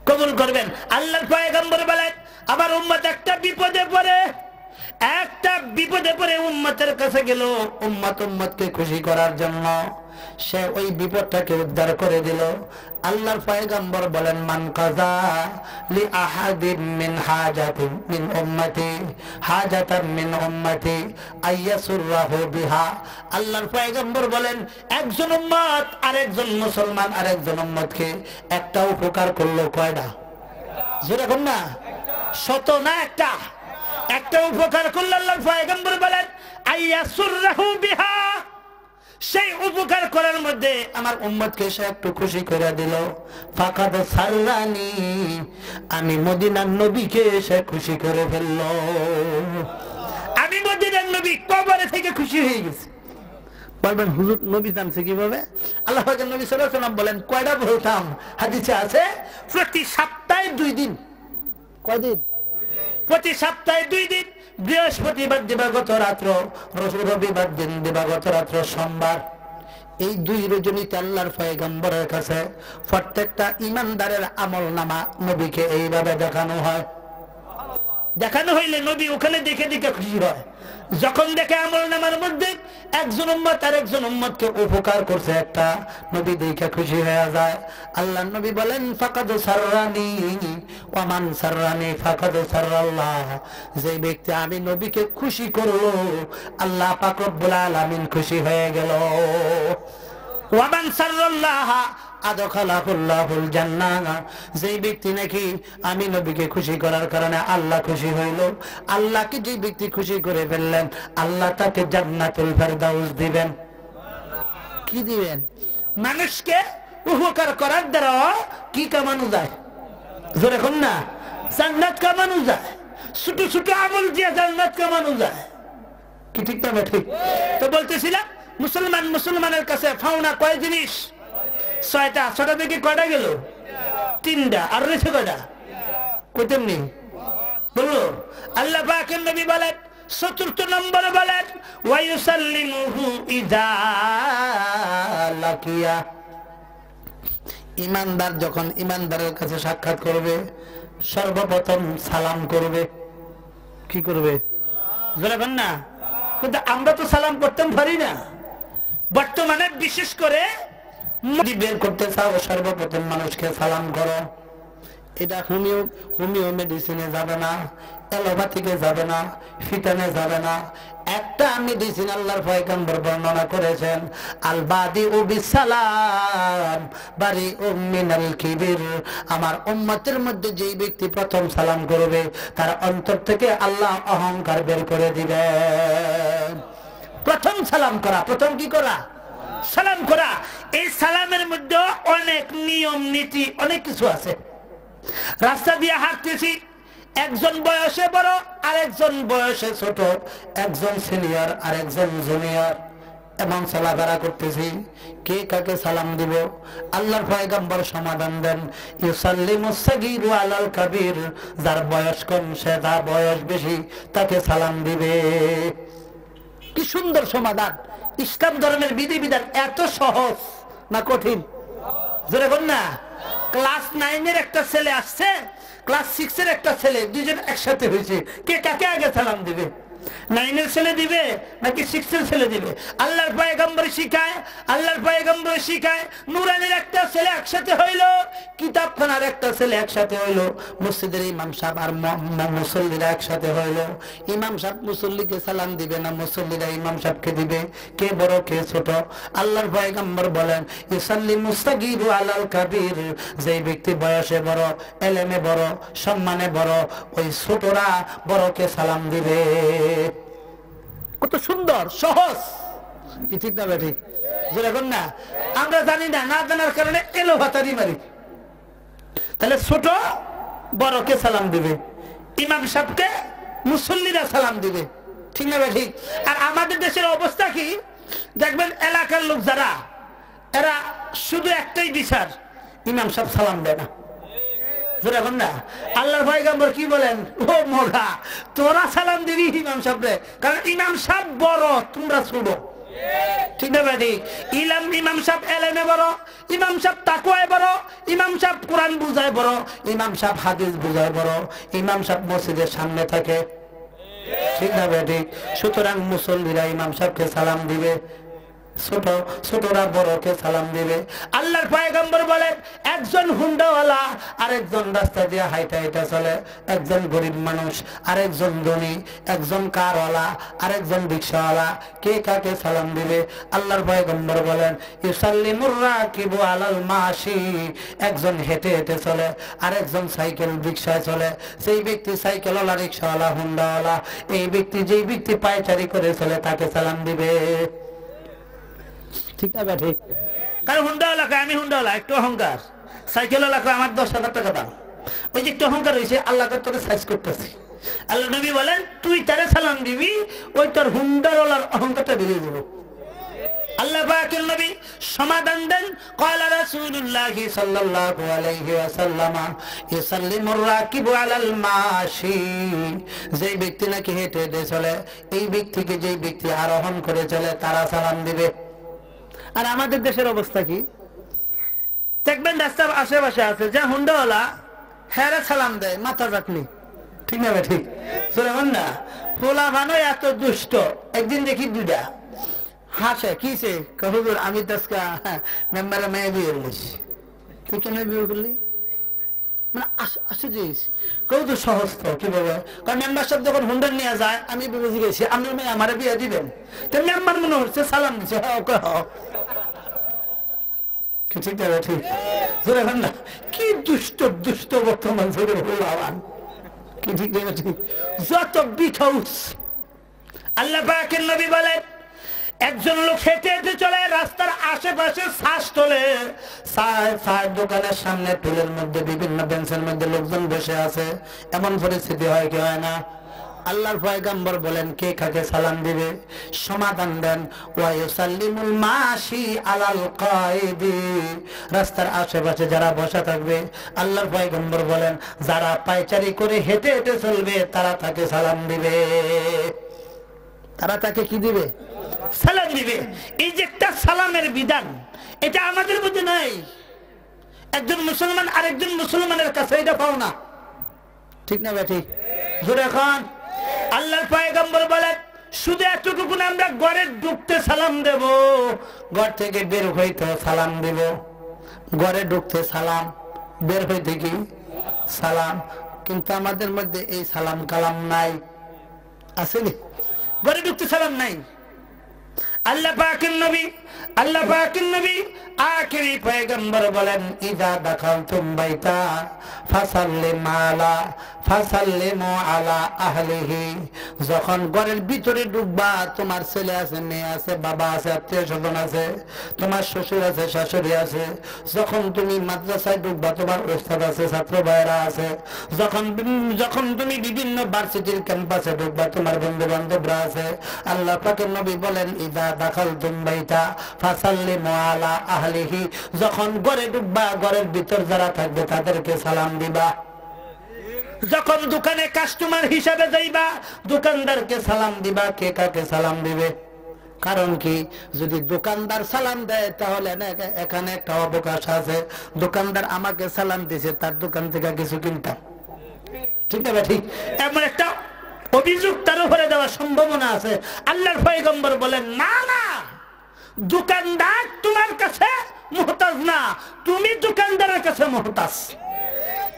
কবুল করবেন। আল্লাহর পয়গম্বর বলেন আবার উম্মত একটা বিপদে পড়ে উম্মতের কাছে গেল, উম্মতকে খুশি করার জন্য সে ওই বিপদটাকে উদ্ধার করে দিল। আল্লাহর পয়গম্বর বলেন, মান কাযা লি আহাদিন মিন হাজাতিন মিন উম্মতি হাজাতান মিন উম্মতি আইয়াসুররাহু বিহা। আল্লাহর পয়গম্বর বলেন, একজন উম্মত আরেকজন মুসলমান আরেকজন উম্মতকে একটা উপকার করলো, কয়টা? জোরে কোন না, শত না, একটা উপকার করলো। আল্লাহর পয়গম্বর বলেন আইয়াসুররাহু বিহা, সেই উপকার করার মধ্যে আমার উম্মতকে সে একটু খুশি করে দিল। ফাকাদ সাররানি, আমি মদিনার নবীকে সে খুশি করে ফেলল। আমি মদিনার নবী কবরে থেকে খুশি হয়ে গেছি। বলবেন হুজুর নবী জানছে কিভাবে? আল্লাহ পাকের নবী সাল্লাল্লাহু আলাইহি ওয়াসাল্লাম বলেন, কয়টা বলতাম হাদিসে আছে, প্রতি সপ্তাহে 2 দিন। কয়দিন? প্রতি সপ্তাহে 2 দিন। বৃহস্পতিবার দিবাগত রাত্র, রবিবার দিন দিবাগত রাত্র, সোমবার। এই 2 রজনীতে আল্লাহর পয়গম্বরের কাছে প্রত্যেকটা ইমানদারের আমলনামা নবীকে এইভাবে দেখানো হয়। দেখানো হইলে নবী ওখানে দেখে দেখে খুশি হয়। যখন দেখে আমলনামার মধ্যে একজন উম্মত আর একজন উম্মতকে উপকার করছে একটা, নবী দেখে খুশি হয়ে যায়। আল্লাহ নবী বলেন, ফাকাদ সাররানি ওয়া মান সাররানি ফাকাদ সাররাল্লাহ, যে ব্যক্তি আমি নবীকে খুশি করলো, আল্লাহ পাক রব্বুল আলামিন খুশি হয়ে গেল। ওয়া মান সাররাল্লাহ আদখালাহুল্লাহুল জান্নাহ, যেই ব্যক্তি নাকি আমি নবীকে খুশি করার কারণে আল্লাহ খুশি হইল, আল্লাহকে যে ব্যক্তি খুশি করে ফেললেন, আল্লাহ তাকে জান্নাতুল ফেরদাউস দিবেন। কি দিবেন? মানুষকে উপকার করার দ্বারা কি কামানো যায়? জোরে কোন না, জান্নাত কামানো যায়। ছোট ছোট আমল দিয়ে জান্নাত কামানো যায়। কি ঠিক না ঠিক? তো বলতেছিলাম মুসলমানের কাছে ফাওনা কয় জিনিস? 6টা। 6টা থেকে কয়টা গেল? 3টা। আর রয়েছে কয়টা? কইতেন নি বললো। আল্লাহ পাকের নবী বলেন 4th নম্বরে বলেন ওয়ায়ুসাল্লিমুহু ইযা লাকিয়া। ইমানদার যখন ইমানদারের কাছে সাক্ষাৎ করবে, সর্বপ্রথম সালাম করবে। কি করবে? বলেন না, কিন্তু আমরা তো সালাম করতে পারি না বর্তমানে। বিশেষ করে বের করতে চাও, সর্বপ্রথম মানুষকে সালাম করো। এটা হোমিও মেডিসিনে যাবে না, অ্যালোপ্যাথিকে যাবে না, ফিটানে যাবে না। একটা মেডিসিন আল্লাহর পয়গম্বর বর্ণনা করেছেন, আল বাদিউ বিসসালাম বারিউ মিনাল কিবির। আমার উম্মতের মধ্যে যেই ব্যক্তি প্রথম সালাম করবে, তার অন্তর থেকে আল্লাহ অহংকার বের করে দিবেন। প্রথম সালাম করা, প্রথম কি করা? সালাম করা। এই সালামের মধ্যে অনেক নিয়ম নীতি, অনেক কিছু আছে। রাস্তা দিয়ে হাঁটতেছি, একজন বয়সে বড় আর একজন বয়সে ছোট, একজন সিনিয়র আর একজন জুনিয়র, এমন চলাফেরা করতেছি, কে কাকে সালাম দিব? আল্লাহর পয়গম্বর সমাধান দেন, ইউসাল্লিমুস সাগীরু আলাল কাবীর। যার বয়স কম, সে তার বয়স বেশি, তাকে সালাম দিবে। কি সুন্দর সমাধান! ইসলাম ধর্মের বিধিবিধান এত সহজ না কঠিন? জোরে বল না। ক্লাস 9-এর একটা ছেলে আসছে, ক্লাস 6-এর একটা ছেলে, দুজন একসাথে হয়েছে, কে কাকে আগে সালাম দিবে? 9-এর ছেলে দিবে নাকি 6-এর ছেলে দিবে? আল্লাহর পয়গম্বর শিখায় নূরানির একটা ছেলে একসাথে হইলো, কিতাবখানার একটা ছেলে একসাথে হইলো, মসজিদের ইমাম সাহেব আর মুসল্লিরা একসাথে হইলো। ইমাম সাহেব মুসল্লিকে সালাম দিবে না, মুসল্লিরা ইমাম সাহেবকে দিবে? কে বড় কে ছোট? আল্লাহর পয়গম্বর বলেন ইউসাল্লিমুস সাগীরু আলাল কাবীর। যেই ব্যক্তি বয়সে বড়, এলেমে বড়, সম্মানে বড়, ওই ছোটরা বড়কে সালাম দিবে। কত সুন্দর, সহজ। কি ঠিক না ঠিক? যেরকম না, আমরা জানি না, না জানার কারণে এলো ভাতারি মারি। তাহলে ছোট বড়কে সালাম দিবে, ইমাম সাহেবকে মুসল্লিরা সালাম দিবে। ঠিক না ঠিক? আর আমাদের দেশের অবস্থা কি দেখবেন, এলাকার লোক যারা, এরা শুধু একটাই বিচার, ইমাম সাহেব সালাম দেয় না। যেরকম না, আল্লাহর পয়গম্বর কি বলেন? ও মোগা, তোরা সালাম দিবি ইমাম সাহেবরে, কারণ ইমাম সাহেব বড়, তোমরা ছোট। ঠিক না ভাই? ইমাম সাহেব এলেমে বড়, ইমাম সাহেব তাকওয়ায় বড়, ইমাম সাহেব কোরআন বুঝায় বড়, ইমাম সাহেব হাদিস বুঝায় বড়, ইমাম সাহেব মসজিদের সামনে থাকে। ঠিক না ভাই? সুতরাং মুসল্লিরা ইমাম সাহেবকে সালাম দিবে, ছোটরা বড়কে সালাম দিবে। আল্লাহর পয়গম্বর বলেন একজন হুন্ডাওয়ালা আর একজন রাস্তা দিয়ে হাইটা হাইটা চলে, একজন গরিব মানুষ আর একজন ধনী, একজন কারওয়ালা আর একজন রিকশাওয়ালা, কে কাকে সালাম দিবে? আল্লাহর পয়গম্বর বলেন ইউসাল্লিমুর রাকিবু আলাল মাশি। একজন হেঁটে হেঁটে চলে আর একজন সাইকেল রিকশায় চলে। সেই ব্যক্তি সাইকেলওয়ালা, রিকশাওয়ালা, হুন্ডাওয়ালা, এই ব্যক্তি যেই ব্যক্তি পায়চারি করে চলে তাকে সালাম দিবে। ঠিক না ঠিক? কারণ হুন্ডাওয়ালা কয় আমি হুন্ডাওয়ালা, একটু অহংকার। সাইকেলওয়ালা কয় আমার 10,000 টাকা দাম। ওই যে একটু অহংকার হয়েছে, আল্লাহকে তোকে সাইজ করতেছি। আল্লাহ নবী বলেন তুই তারে সালাম দিবি, ওই তোর হুন্ডাওয়ালার অহংকারটা বেরিয়ে যাবে। আল্লাহ পাকের নবী সমাধান দেন, ক্বালা রাসূলুল্লাহ সাল্লাল্লাহু আলাইহি ওয়াসাল্লাম ইউসাল্লিমুর রাকিবু আলাল মাশি। যেই ব্যক্তি নাকি হেঁটে হেঁটে চলে, এই ব্যক্তিকে যেই ব্যক্তি আরোহণ করে চলে তারা সালাম দিবে। আর আমাদের দেশের অবস্থা কি দেখবেন, রাস্তার আশেপাশে আছে যা হুন্ডাওয়ালা, হ্যাঁ সালাম দেয়, মাথা রাখলি। ঠিক না ঠিক? শুনেন না, পোলা ভানো এত দুষ্ট। একদিন দেখি দুটা হাসে, কিসে হুজুর আমি দশকা মেম্বারে মেয়ে বিয়ে করলিস। তুই কেন বিয়ে করলি? মানে কেউ তো সহজ তো কিভাবে, কারণ মেম্বার সাহেব যখন হুন্ডার নিয়ে যায়, আমি বুঝে গেছি আপনার মেয়ে আমারে বিয়ে দিবেন। তো মেম্বার মনে হচ্ছে সালাম দিচ্ছে, ঠিক না ঠিক? জোরে বলেন না, কি দুষ্ট দুষ্ট বর্তমান জোরে বললাম, কি ঠিক না ঠিক? যত বিখাউস। আল্লাহ পাকের নবী বলেন, একজন লোক হেঁটে হেঁটে চলে, রাস্তার আশেপাশে শ্বাস তোলে, দোকানের সামনে টুলের মধ্যে বিভিন্ন বেঞ্চের মধ্যে লোকজন বসে আছে, এমন পরিস্থিতি হয় কি হয় না? আল্লাহর পয়গম্বর বলেন, কে কাকে সালাম দিবে? সমাধান দেন, ওয়া ইউসাল্লিমুল মাশি আলাল কায়দি, রাস্তার আশেপাশে যারা বসা থাকবে, আল্লাহর পয়গম্বর বলেন যারা পায়চারি করে হেঁটে হেঁটে চলবে তারা তাকে সালাম দিবে। তারা তাকে কি দিবে? সালাম দিবে। এই যে একটা সালামের বিধান, এটা আমাদের মধ্যে নাই। একজন মুসলমান আরেকজন মুসলমানের কাছে এটা পাও না, ঠিক না ভাই? ঠিক জোরে খান। আল্লাহর পয়গম্বর বলেন, শুধু এতটুকু না, আমরা ঘরে ঢুকতে সালাম দেব, ঘর থেকে বের হইতে সালাম দেব। ঘরে ঢুকতে সালাম, বের হইতে কি সালাম। কিন্তু আমাদের মধ্যে এই সালাম কালাম নাই, আসেনি? ঘরে ঢুকতে সালাম নাই। আল্লাহ পাকের নবী আখেরি পয়গম্বর বলেন, ইযা দাখালতুম বাইতা ফাসাল্লিমু আলা আহলিহি, যখন ঘরের ভিতরে ঢুকবা, তোমার ছেলে আছে, মেয়ে আছে, বাবা আছে, আত্মীয় স্বজন আছে, তোমার শ্বশুর আছে, শাশুড়ি আছে, যখন তুমি মাদ্রাসায় ঢুকবা, তোমার ওস্তাদ আছে, ছাত্র ভাইরা আছে, যখন তুমি বিভিন্ন ভার্সিটির ক্যাম্পাসে ঢুকবা, তোমার বন্ধু বান্ধবরা আছে। আল্লাহ পাকের নবী বলেন, ইযা দাখালতুম বাইতা ফাসাল্লিমু আলা আহলিহি, যখন ঘরে ঢুকবা, ঘরের ভিতর যারা থাকবে তাদেরকে সালাম দিবা। যখন দোকানে কাস্টমার হিসাবে যাইবা, দোকানদারকে সালাম দিবা। কে কাকে সালাম দিবে? কারণ কি, যদি দোকানদার সালাম দেয় তাহলে এখানে একটা অবকাশ আছে, দোকানদার আমাকে সালাম দিয়েছে, তার দোকান থেকে কিছু কিনতাম, ঠিক না? ঠিক এমন একটা অভিযোগ তার উপরে দেওয়ার সম্ভাবনা আছে। আল্লাহর পয়গম্বর বলেন, না না, দোকানদার তোমার কাছে মুহতাজ না, তুমি দোকানদারের কাছে মুহতাজ,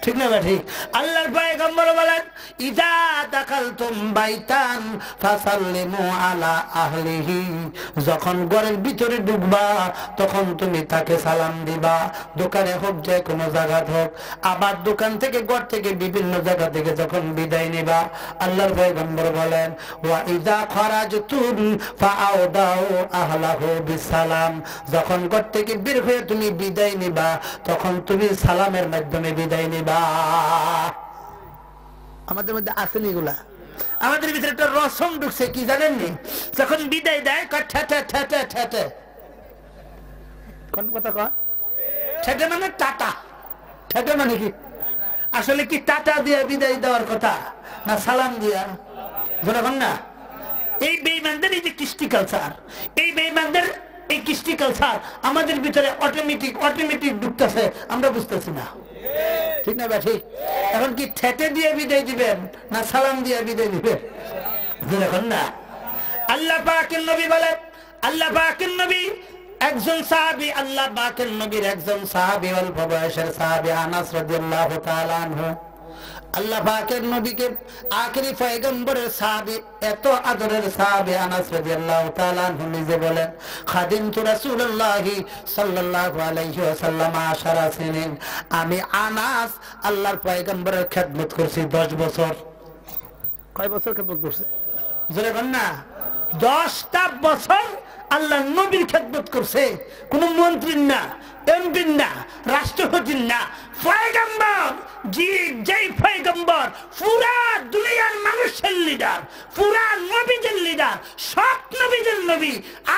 ঠিক না? ঠিক। আল্লাহর পয়গম্বর বলেন, ইযা দাখালতুম বাইতান ফাসাল্লিমু আলা আহলিহি, যখন ঘরের ভিতরে ঢুকবা তখন তুমি তাকে সালাম দিবা। দোকানে হোক, যে কোনো জায়গা হোক, আবার দোকান থেকে, ঘর থেকে, বিভিন্ন জায়গা থেকে যখন বিদায় নিবা, আল্লাহর পয়গম্বর বলেন, ওয়া ইযা খারাজতুম ফাআউদাউ আহলাহু বিসালাম, যখন ঘর থেকে বের হয়ে তুমি বিদায় নিবা, তখন তুমি সালামের মাধ্যমে বিদায় নিবা। আমাদের মধ্যে আসেনি এগুলা। আমাদের ভিতরে একটা রসম ঢুকছে, কি জানেননি? যখন বিদায় দেয়, কোন কথা কয়? ঠেটে মানে টাটা। ঠেটে মানে কি? আসলে কি টাটা দিয়ে বিদায় দেওয়ার কথা, না সালাম দিয়া? বলবেন না, এই বেঈমানদের এই যে কৃষ্টি কালচার, এই বেঈমানদের এই কৃষ্টি কালচার আমাদের ভিতরে অটোমেটিক ঢুকতেছে, আমরা বুঝতেছি না, ঠিক না? ঠিক। এখন কি ঠেটে দিয়ে বিদায় দিবেন, না সালাম দিয়ে বিদায় দিবেন? দেখুন না, আল্লাহ পাকের নবী বলেন, আল্লাহ পাকের নবী একজন সাহাবী, আল্লাহ পাকের নবীর একজন সাহাবী, অল্প বয়সের সাহাবী আনাস রাদিয়াল্লাহু তাআলা আনহু, আল্লাহ পাকের নবীকে আখেরি পয়গম্বরের সাহাবী, এত আদরের সাহাবী আনাস রাদিয়াল্লাহু তাআলা আনহু নিজে বলেন, খাদিমতু রাসূলুল্লাহি সাল্লাল্লাহু আলাইহি ওয়াসাল্লাম 10 সিনিন, আমি আনাস আল্লাহর পয়গম্বরের খেদমত করছি 10 বছর। কয় বছর খেদমত করছে? জোরে বলেন না। 10টা বছর আল্লাহর নবীর খেদমত করছে, কোন মন্ত্রীর না, এমপির না, রাষ্ট্রপতির না, পয়গম্বর, যেই পয়গম্বর পুরা দুনিয়ার মানুষের লিডার, পুরা নবীদের লিডার, সব নবীদের নবী,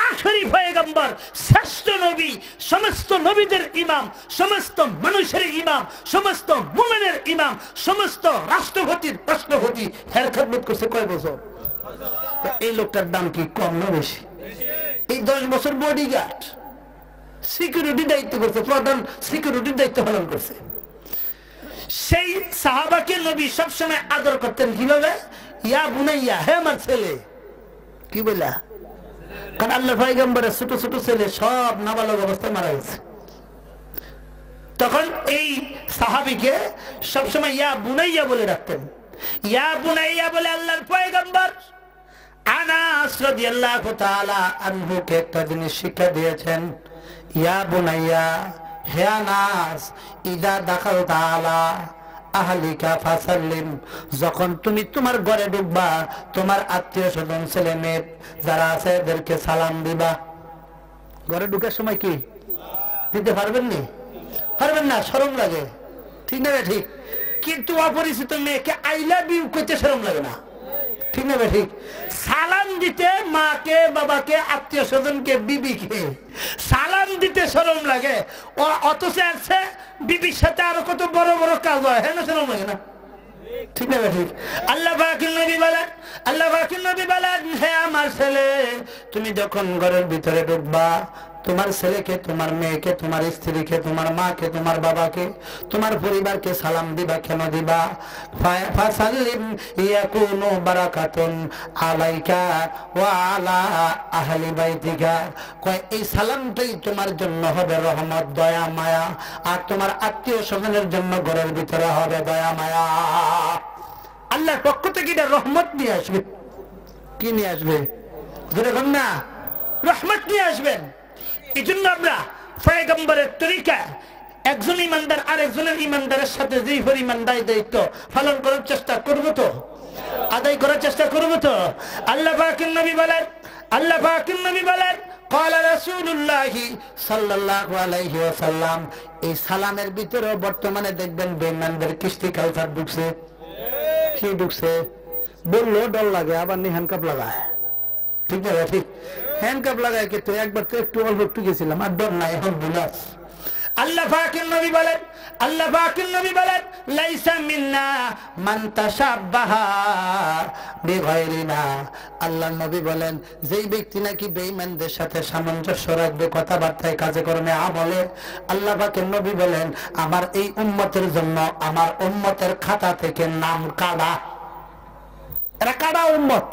আখেরি পয়গম্বর, শ্রেষ্ঠ নবী, সমস্ত নবীদের ইমাম, সমস্ত মানুষের ইমাম, সমস্ত মুমিনের ইমাম, সমস্ত রাষ্ট্রপতির রাষ্ট্রপতি, এর খেদমত করছে কয় বছর? এই লোকটার দাম কি কম না বেশি? এই 10 বছর বডিগার্ড, সিকিউরিটি দায়িত্ব করছে, প্রধান সিকিউরিটির দায়িত্ব পালন করছে। সেই সাহাবাকে নবী সবসময় আদর করতেন, কিভাবে? ইয়া বুনাইয়া, হে আমার ছেলে, কি বললা? কারণ আল্লাহর পয়গম্বরের ছোট ছোট ছেলে সব নাবালক অবস্থায় মারা গেছে। তখন এই সাহাবীকে সবসময় ইয়া বুনাইয়া বলে রাখতেন। ইয়া বুনাইয়া বলে আল্লাহর পয়গম্বর আনাস রাদিয়াল্লাহু তাআলা আনহুকে একটা জিনিস শিক্ষা দিয়েছেন, ইয়া বুনাইয়া, হে নাস ইদা দাখালতা আলা আহলিকা ফাসাল্লিম, যখন তুমি তোমার ঘরে ঢুকবা তোমার আত্মীয় স্বজন ছেলে মেয়ে যারা আছে এদেরকে সালাম দিবা। ঘরে ঢুকার সময় কি দিতে পারবেন নি? পারবেন না, শরম লাগে, ঠিক না ঠিক? কিন্তু অপরিচিত মেয়েকে আই লাভ ইউ কইতে শরম লাগে না, ঠিক না ঠিক? সালাম দিতে মাকে বাবাকে আত্মীয় স্বজনকে বিবিকে সালাম দিতে শরম লাগে, অথচ আছে বিবির সাথে আরো কত বড় বড় কাজ হয়, হ্যাঁ না? শরম লাগে না, ঠিক না ঠিক? আল্লাহ পাকের নবী বলেন, আল্লাহ পাকের নবী বলেন, হে আমার ছেলে তুমি যখন ঘরের ভিতরে ঢুকবা তোমার ছেলেকে তোমার মেয়েকে তোমার স্ত্রীকে তোমার মাকে তোমার বাবাকে তোমার পরিবারকে সালাম দিবা। কেন দিবা? ফাসাল্লিম ইয়াকুনু বারাকাতুন আলাইকা ওয়া আলা আহলি বাইতিকা, কয় এই সালামটাই তোমার জন্য হবে রহমত দয়া মায়া, আর তোমার আত্মীয় স্বজনের জন্য ঘরের ভিতরে হবে দয়া মায়া। আল্লাহর পক্ষ থেকে এটা রহমত নিয়ে আসবে। কি নিয়ে আসবে? যেরকম না রহমত নিয়ে আসবেন। এই জন্য আমরা পয়গম্বরের তরিকা একজন ইমানদার আর একজনের ইমানদারের সাথে যেই পরিমাণ দায়িত্ব পালন করার চেষ্টা করবো তো, আদায় করার চেষ্টা করবো তো। আল্লাহ পাকের নবী বলেন, আল্লাহ পাকের নবী বলেন, ক্বালা রাসূলুল্লাহি সাল্লাল্লাহু আলাইহি ওয়াসাল্লাম, এই সালামের ভিতরে বর্তমানে দেখবেন বেঈমানদের কৃষ্টি কালচার ঢুকছে। কি ঢুকছে? বললো ডর লাগে, আবার নিহান কাপ লাগায়, ঠিক না ঠিক? হ্যান্ডকাপ লাগায় কিন্তু একবার তো একটু অল্প একটু গেছিলাম, আর ডর নাই, এখন বুলাস। আল্লাহ পাকের নবী বলেন, আল্লাহ পাকের নবী বলেন, লাইসা মিন্না মান তাশাব্বাহা বিগায়রিনা। আল্লাহর নবী বলেন, যেই ব্যক্তি নাকি বেঈমানদের সাথে সামঞ্জস্য রাখবে কথাবার্তায় কাজে কর্মে আমলে, আল্লাহ পাকের নবী বলেন আমার এই উম্মতের জন্য আমার উম্মতের খাতা থেকে নাম কাটা। এরা কাটা উম্মত,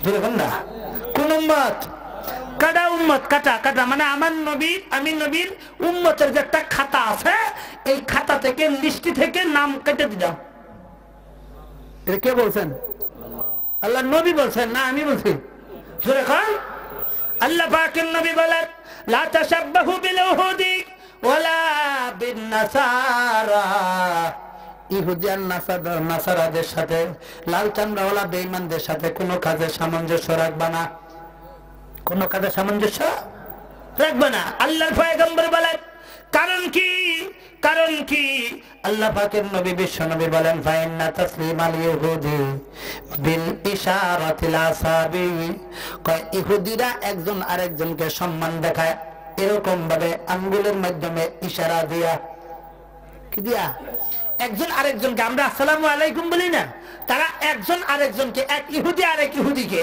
বুঝলেন না? কোন উম্মত? কাটা উম্মত। কাটা কাটা মানে আমার নবী, আমি নবীর উম্মতের যে একটা খাতা আছে এই খাতা থেকে লিস্টি থেকে নাম কেটে দিলাম। এটা কে বলছেন? আল্লাহ নবী বলছেন, না আমি বলছি। আল্লাহ পাকের নবী বলেন, লা তাশাব্বাহু বিল ইহুদি ওয়ালা বিন নাসারা, ইহুদি আর নাসারাদের সাথে, লাল চামড়াওয়ালা বেঈমানদের সাথে কোনো কাজে সামঞ্জস্য রাখবা না, কোনো কাজে সামঞ্জস্য রাখবা না। আল্লাহর পয়গম্বর বলেন, কারণ কি? কারণ কি? আল্লাহ পাকের নবী বিশ্ব নবী বলেন, ফাইন্না তাসলিমাল ইহুদি বিল ইশারাতিল আসাবি, কয় ইহুদিরা একজন আরেকজনকে সম্মান দেখায় এরকম ভাবে আঙ্গুলের মাধ্যমে ইশারা দিয়া। কি দিয়া? একজন আরেকজনকে আমরা আসসালামু আলাইকুম বলি না, তারা একজন আরেকজনকে, এক ইহুদি আরেক ইহুদিকে,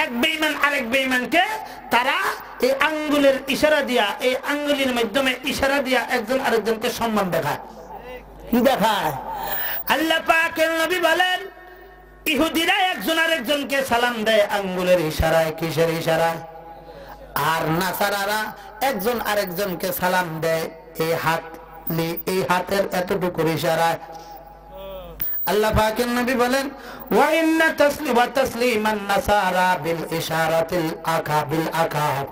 এক বেঈমান আরেক বেঈমানকে তারা এই আঙ্গুলের ইশারা দিয়া, এই আঙ্গুলের মাধ্যমে ইশারা দিয়া একজন আরেকজনকে সম্মান দেখায়। কি দেখায়? আল্লাহ পাকের নবী বলেন, ইহুদিরা একজন আরেকজনকে সালাম দেয় আঙ্গুলের ইশারায়। কিসের ইশারায়? আর নাসারারা একজন আরেকজনকে সালাম দেয় এই হাত, এই হাতের এতটুকু ইশারায়। আল্লাহ পাকের নবী বলেন, ওয়া ইন্না তাসলিমান নাসারা বিল ইশারাতিল আকাবিল আকাব,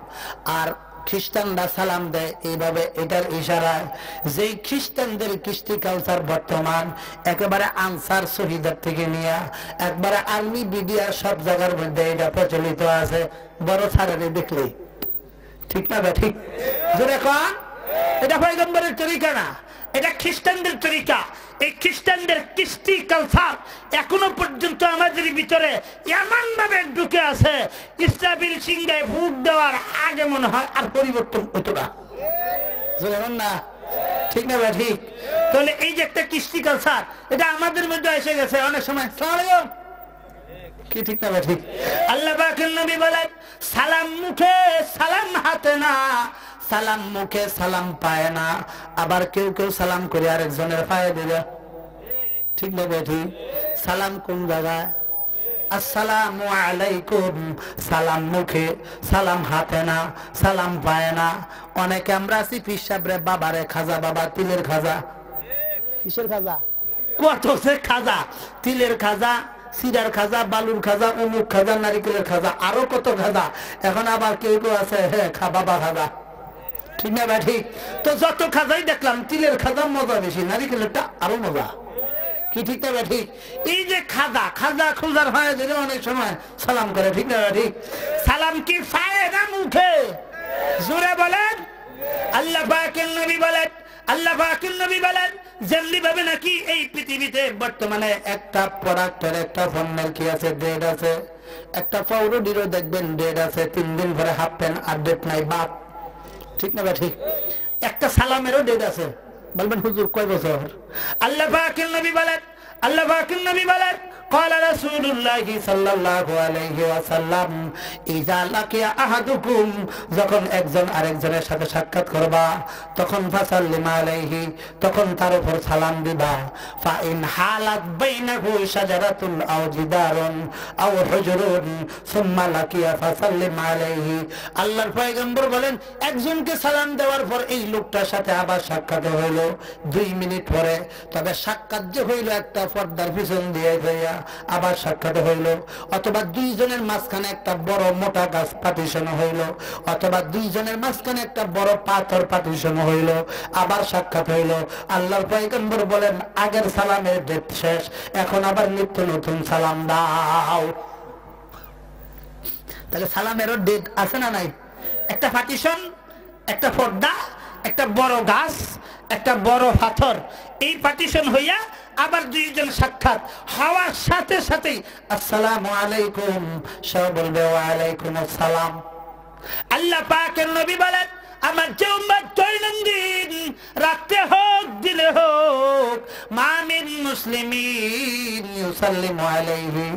আর খ্রিস্টানরা সালাম দেয় এইভাবে, এটার ইশারায়। যেই খ্রিস্টানদের কৃষ্টি কালচার বর্তমান একেবারে আনসার শহীদের থেকে নিয়ে একবারে আর্মি বিডিআর সব জায়গার মধ্যে এটা প্রচলিত আছে, বড় সারারে দেখলেই, ঠিক না? ঠিক জোরে কন। এটা পয়গম্বরের তরিকা না, এটা খ্রিস্টানদের তরিকা। এই খ্রিস্টানদের কৃষ্টি কালচার এখনো পর্যন্ত আমাদের ভিতরে এমন ভাবে ঢুকে আছে, ইসরাফিল সিংহায় ভোট দেওয়ার আগে মনে হয় আর পরিবর্তন হতো না, না? ঠিক না ঠিক? তাহলে এই যে একটা কৃষ্টি কালচার এটা আমাদের মধ্যে এসে গেছে অনেক সময়। কি ঠিক না ঠিক? আল্লাহ পাকের নবী বলেন, সালাম মুখে সালাম হাতে না, সালাম মুখে সালাম পায় না। আবার কেউ কেউ সালাম করে আরেকজনের পায়ে দিবে, ঠিক না ঠিক? সালাম কোন জায়গায়? আসসালামু আলাইকুম, সালাম মুখে, সালাম হাতে না, সালাম পায় না। অনেকে আমরা আছি পিসাবরে বাবারে খাজা, বাবা তিলের খাজা। কিসের খাজা? কত সে খাজা, তিলের খাজা, সিরার খাজা, বালুর খাজা, অমুক খাজা, নারিকেলের খাজা, আরো কত খাজা। এখন আবার কেউ কেউ আছে বাবা খাজা। ঠিক না ভাই? ঠিক। তো যত খাজাই দেখলাম তিলের খাজা মজা বেশি, নারিকেলেরটা আরো মজা। কি ঠিক না ভাই? ঠিক। এই যে খাজা খাজা খোঁজার হয় যে অনেক সময় সালাম করে, ঠিক না ভাই? ঠিক। সালাম কি পায়ে না মুখে? জোরে বলেন। আল্লাহ পাকের নবী বলেন, আল্লাহ পাকের নবী বলেন যেমনি ভাবে নাকি এই পৃথিবীতে বর্তমানে একটা প্রোডাক্টের একটা পণ্যের কি আছে, ডেট আছে। একটা পাউরুটিরও দেখবেন ডেট আছে, 3 দিন পরে হাফ প্যান্ট আর ডেট নাই বাপ, ঠিক না ভাই? ঠিক। একটা সালামেরও ডেট আছে। বলবেন হুজুর কয় বছর? আল্লাহ পাকের নবী বলেন, আল্লাহ পাকের নবী বলেন قال رسول الله صلى الله عليه وسلم اذا لقي احدكم যখন একজন আরেকজনের সাথে সাক্ষাৎ করবা তখন ফাসাল্লিম আলাইহি, তখন তার উপর সালাম দিবা। ফাইন হালাত বাইনাহু শাজারাতুন আও জিদারুন আও হুজুরুন সুম্মা লাকিয়া ফাসাল্লিম আলাইহি। আল্লাহর পয়গম্বর বলেন একজনকে সালাম দেওয়ার পর এই লোকটার সাথে আবার সাক্ষাৎ হইল 2 মিনিট পরে, তবে সাক্ষাৎ যে হইল একটা পর্দার পিছন দিয়ে যাইয়া আবার সাক্ষাৎ হইল, অথবা 2 জনের মাঝখানে একটা বড় মোটা গাছ পার্টিশন হইল, অথবা 2 জনের মাঝখানে একটা বড় পাথর পার্টিশন হইল, আবার সাক্ষাৎ হইল। আল্লাহর পয়গম্বর বলেন আগের সালামের ডেট শেষ, এখন আবার নিত্য নতুন সালাম দাও। তাহলে সালামেরও ডেট আছে না নাই? একটা পার্টিশন, একটা পর্দা, একটা বড় গাছ, একটা বড় পাথর, এই পার্টিশন হইয়া আবার 2 জন সাক্ষাৎ হওয়ার সাথে সাথে আসসালামু আলাইকুম, সব বলবে ওয়া আলাইকুম আসসালাম। আল্লাহ পাকের নবী বলেন আমার যে উম্মত দৈনন্দিন রাতে হোক দিনে হোক মা মিন মুসলিমিন ইউসাল্লিমু আলাইহি,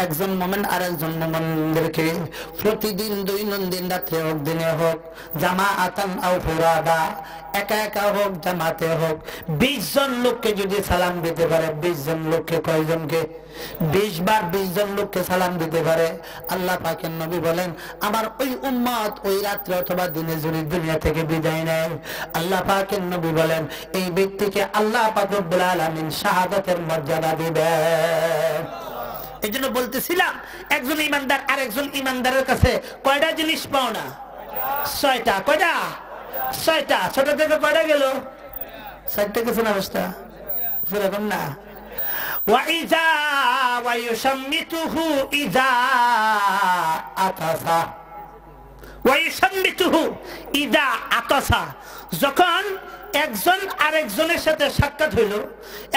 একজন মুমিন আরেকজন মুমিনদেরকে প্রতিদিন দৈনন্দিন রাতে হোক দিনে হোক জামাআতান আও ফুরাদা, একা একা হোক জামাতে হোক, 20 জন লোককে যদি সালাম দিতে পারে, 20 জন লোককে কয়জনকে? 20 বার 20 জন লোককে সালাম দিতে পারে। আল্লাহ পাকের নবী বলেন আমার ওই উম্মত ওই রাত্রে অথবা দিনে যদি দুনিয়া থেকে বিদায় নেয়, আল্লাহ পাকের নবী বলেন এই ব্যক্তিকে আল্লাহ পাক রব্বুল আলামিন শাহাদাতের মর্যাদা দিবেন। এই জন্য বলতেছিলাম একজন ইমানদার আরেকজন ইমানদারের কাছে কয়টা জিনিস পাও না? 6টা। কয়টা? 6টা। 6টা থেকে কয়টা গেল? 4টা গেছে না? অবস্থা সেরকম না। وَإِذَا وَيُشَمِّتُهُ إِذَا আতাসা, وَيُشَمِّتُهُ إِذَا আতাসা, যখন একজন আরেকজনের সাথে সাক্ষাৎ হইল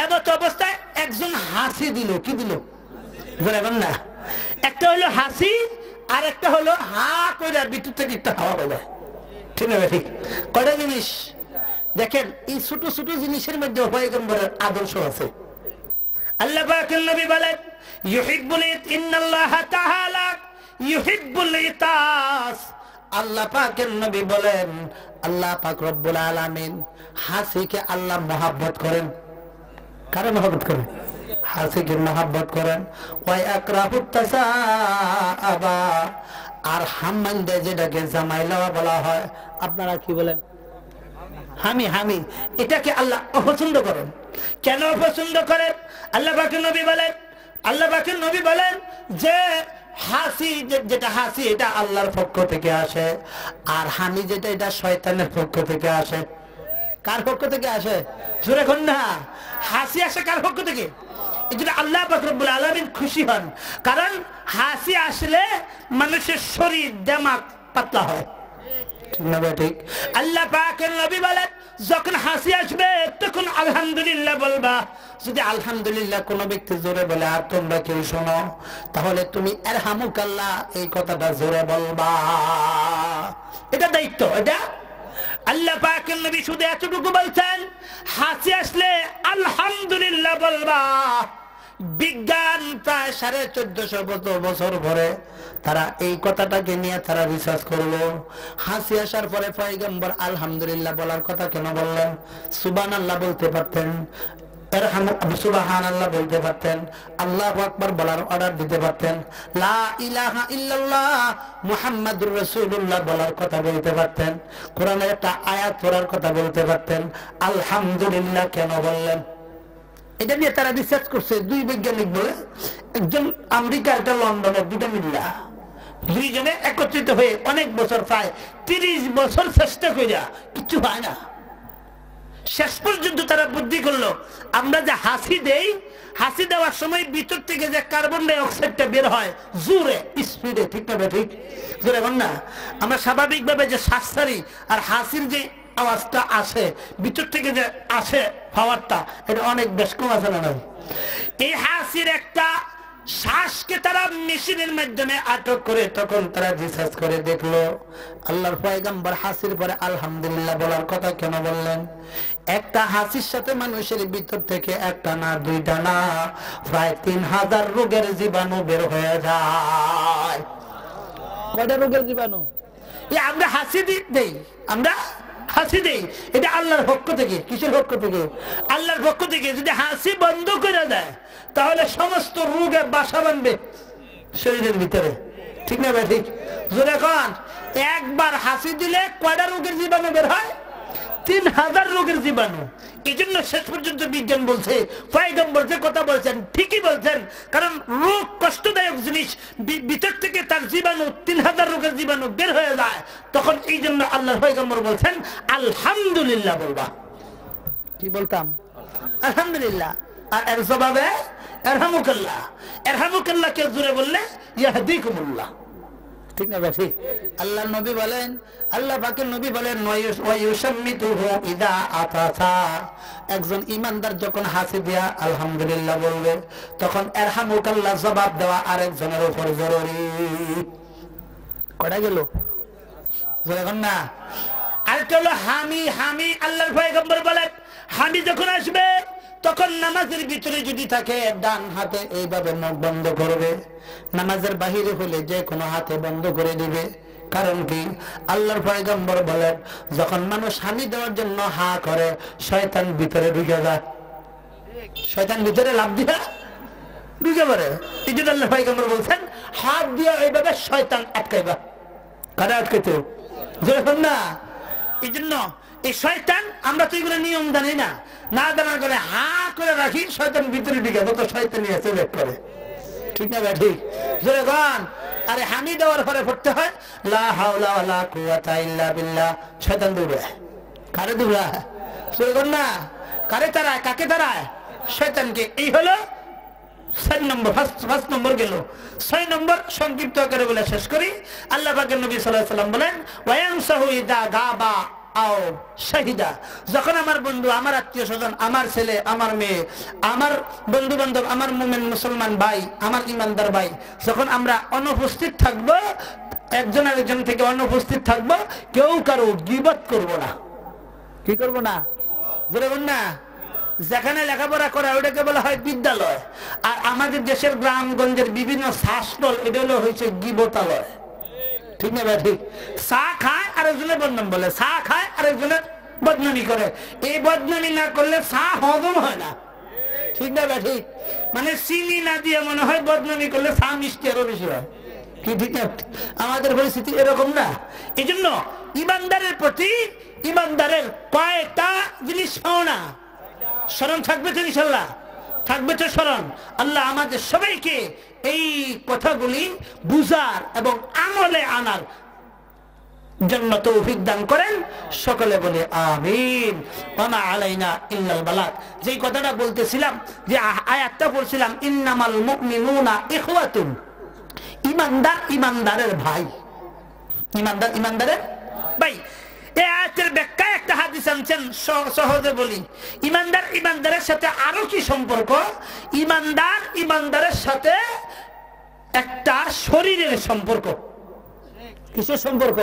এমত অবস্থায় একজন হাসি দিল। কি দিল? বলেন না। একটা হলো হাসি আর একটা হলো হা কইরা ভিতর থেকে একটা হাওয়া বের, ঠিক না? ঠিক। কয়টা জিনিস দেখেন, এই ছোট ছোট জিনিসের মধ্যে পয়গম্বরের আদর্শ আছে। আল্লাহ পাকের নবী বলেন ইউহিব্বুল ইন্নাল্লাহা তাআলা ইউহিব্বুল ইতাস। আল্লাহ পাকের নবী বলেন আল্লাহ পাক রব্বুল আলামিন হাসিকে আল্লাহ মহব্বত করেন। কারে মহব্বত করেন? হাসিকে মহব্বত করেন। ওয়া ইয়াকরাহু তাসাআবা, আর হাম্মানদে যেটাকে জামাইলা বলা হয়, আপনারা কি বলেন? হামি। হামি, এটাকে আল্লাহ অপছন্দ করেন। কেন অপছন্দ করেন? আল্লাহ পাকের নবী বলেন, আল্লাহ পাকের নবী বলেন যে হাসি যেটা হাসি এটা আল্লাহর পক্ষ থেকে আসে, আর হামি যেটা এটা শয়তানের পক্ষ থেকে আসে। কার পক্ষ থেকে আসে? জোরে কোন না। হাসি আসে কার পক্ষ থেকে? এই জন্য আল্লাহ পাক রব্বুল আলামিন খুশি হন, কারণ হাসি আসলে মানুষের শরীর দিমাগ পাতলা হয়, ঠিক না? ঠিক। আল্লাহ পাকের নবী বলেন যখন হাসি আসবে তখন আলহামদুলিল্লাহ বলবা। যদি আলহামদুলিল্লাহ কোন ব্যক্তি জোরে বলে আর তোমরা কেউ শোনো, তাহলে তুমি আরহামুকাল্লাহ এই কথাটা জোরে বলবা। এটা দায়িত্ব। এটা আল্লাহ পাকের নবী শুধু এতটুকু বলছেন হাসি আসলে আলহামদুলিল্লাহ বলবা। বিজ্ঞান প্রায় 1450 বছর পরে তারা এই কথাটাকে নিয়ে তারা রিসার্চ করলো। হাসি আসার পরে পয়গম্বর আলহামদুলিল্লাহ বলার কথা কেন বললেন? সুবহানাল্লাহ বলতে পারতেন, সুবহানাল্লাহ বলতে পারতেন, আল্লাহু আকবার বলার অর্ডার দিতে পারতেন, লা ইলাহা ইল্লাল্লাহ মুহাম্মাদুর রাসূলুল্লাহ বলার কথা বলতে পারতেন, কোরআনের একটা আয়াত পড়ার কথা বলতে পারতেন। আলহামদুলিল্লাহ কেন বললেন? এটা নিয়ে তারা রিসার্চ করছে। 2 বৈজ্ঞানিক বলে, একজন আমেরিকা একটা লন্ডনের, 2টা মিল্লা দুইজনে একত্রিত হয়ে অনেক বছর, প্রায় 30 বছর চেষ্টা করিয়া কিছু হয় না। শেষ পর্যন্ত তারা বুদ্ধি করলো, আমরা যে হাসি দেই, হাসি দেওয়ার সময় ভিতর থেকে যে কার্বন ডাই অক্সাইডটা বের হয় জোরে স্পিডে, ঠিক না ঠিক? জোরে বল না। আমরা স্বাভাবিকভাবে যে শ্বাস ছাড়ি আর হাসির যে আওয়াজটা আসে ভিতর থেকে যে আসে পাওয়ারটা, এটা অনেক বেশ কম আছে না? এই হাসির একটা শ্বাসকে তারা মেশিনের মাধ্যমে আটক করে, তখন তারা রিসার্চ করে দেখলো আল্লাহর পয়গম্বর হাসির পরে আলহামদুলিল্লাহ বলার কথা কেন বললেন? একটা হাসির সাথে মানুষের ভিতর থেকে একটা না, দুইটা না, প্রায় 3000 রোগের জীবাণু বের হয়ে যায়। কয়টা রোগের জীবাণু? আমরা হাসি দেই, আমরা হাসি দেই, এটা আল্লাহর পক্ষ থেকে। কিসের পক্ষ থেকে? আল্লাহর পক্ষ থেকে। যদি হাসি বন্ধ করে দেয় তাহলে সমস্ত রোগে বাসা বাঁধবে শরীরের ভিতরে, ঠিক না ভাই? ঠিক। যখন একবার হাসি দিলে কয়টা রোগের জীবাণু বের হয়? 3000 রোগের জীবাণু। এই জন্য শেষ পর্যন্ত বিজ্ঞান বলছে, পয়গম্বর যে কথা বলছেন ঠিকই বলছেন, কারণ রোগ কষ্টদায়ক জিনিস, ভিতর থেকে তার জীবাণু 3000 রোগের জীবাণু বের হয়ে যায়। তখন এই জন্য আল্লাহর পয়গম্বর বলছেন আলহামদুলিল্লাহ বলবা। কি বলতাম? আলহামদুলিল্লাহ। আর এর জবাবে এরহামুকাল্লাহ। এরহামুকাল্লাহকে জোরে বললে ইয়াহদিকুমুল্লাহ, ঠিক না? ঠিক। আল্লাহ নবী বলেন, আল্লাহ পাকের নবী বলেন, ওয়ায়ুসাম্মিতুহু ইদা আতাসা, একজন ইমানদার যখন হাসি দিয়া আলহামদুলিল্লাহ বলবে তখন এরহামুকাল্লাহ জবাব দেওয়া আরেকজনের উপর জরুরি। কয়টা গেল? যখন না আরেকটা হলো হামি। হামি আল্লাহর পয়গম্বর বলেন, হামি যখন আসবে তখন নামাজের ভিতরে যদি থাকে ডান হাতে এইভাবে মুখ বন্ধ করবে, নামাজের বাহিরে হলে যে কোনো হাতে বন্ধ করে দিবে। কারণ কি? আল্লাহর পয়গম্বর বলেন, যখন মানুষ হামি দেওয়ার জন্য হা করে শয়তান ভিতরে ঢুকে যায়, শয়তান ভিতরে লাফ দিয়া ঢুকে পড়ে। এই জন্য আল্লাহর পয়গম্বর বলছেন হাত দিয়ে এইভাবে শয়তান আটকাইবা। কারা আটকাইতো? যখন না। এই জন্য এই শয়তান, আমরা তো এগুলো নিয়ম জানি না, না জানার করে হা করে রাখি, শয়তান ভিতরে ঢুকে তত শয়তানি আছে বের করে, ঠিক না? ঠিক। যখন আরে হামি দেওয়ার পরে পড়তে হয় লা হাওলা ওয়ালা কুওয়াতা ইল্লা বিল্লাহ, শয়তান দৌড়ে। কারে দৌড়ায়? যখন না। কারে তারায়? কাকে তারায়? শয়তানকে। এই হলো 6 নম্বর। ফার্স্ট নম্বর গেল। 6 নম্বর সংক্ষিপ্ত আকারে বলে শেষ করি। আল্লাহ পাকের নবী সাল্লাল্লাহু আলাইহি ওয়াসাল্লাম বলেন, ওয়ায়ানসাহু ইদা গাবা আও শাহিদা, যখন আমার বন্ধু, আমার আত্মীয় স্বজন, আমার ছেলে, আমার মেয়ে, আমার বন্ধু বান্ধব, আমার মুমিন মুসলমান ভাই, আমার ইমানদার ভাই, যখন আমরা অনুপস্থিত থাকবো, একজন আরেকজন থেকে অনুপস্থিত থাকবো, কেউ কারো গীবত করব না। কি করব না? বলুন না। যেখানে লেখাপড়া করা ওটাকে বলা হয় বিদ্যালয়, আর আমাদের দেশের গ্রামগঞ্জের বিভিন্ন শাস্ত্র এটা হলো হয়েছে গীবতালয়, ঠিক না ভাই? ঠিক। চা খায় আরেকজনের বদনাম বলে, চা খায় আরেকজনের বদনামি করে। এই বদনামি না করলে চা হজম হয় না, ঠিক না ভাই? ঠিক। মানে চিনি না দিয়ে মনে হয় বদনামি করলে চা মিষ্টি আরো বেশি হয়, কি ঠিক না? আমাদের পরিস্থিতি এরকম না। এই জন্য ইমানদারের প্রতি ইমানদারের কয়েকটা জিনিস পাও না, স্মরণ থাকবে তো ইনশাল্লাহ, থাকবে তো স্মরণ। আল্লাহ আমাদের সবাইকে এই কথাগুলি বুঝার এবং আমলে আনার জন্য তৌফিক দান করেন, সকলে বলে আমিন। ওয়া মা আলাইনা ইল্লাল বালাগ। যে কথাটা বলতেছিলাম, যে আয়াতটা পড়ছিলাম, ইন্নামাল মুমিনুনা ইখওয়াতুন, ইমানদার ইমানদারের ভাই, ইমানদার ইমানদারের ভাই। এই আয়াতের ব্যাখ্যা একটা হাদিস আনছেন, সহজে বলি। ইমানদার ইমানদারের সাথে আরো কি সম্পর্ক? ইমানদার ইমানদারের সাথে একটা শরীরের সম্পর্ক। কিসের সম্পর্ক?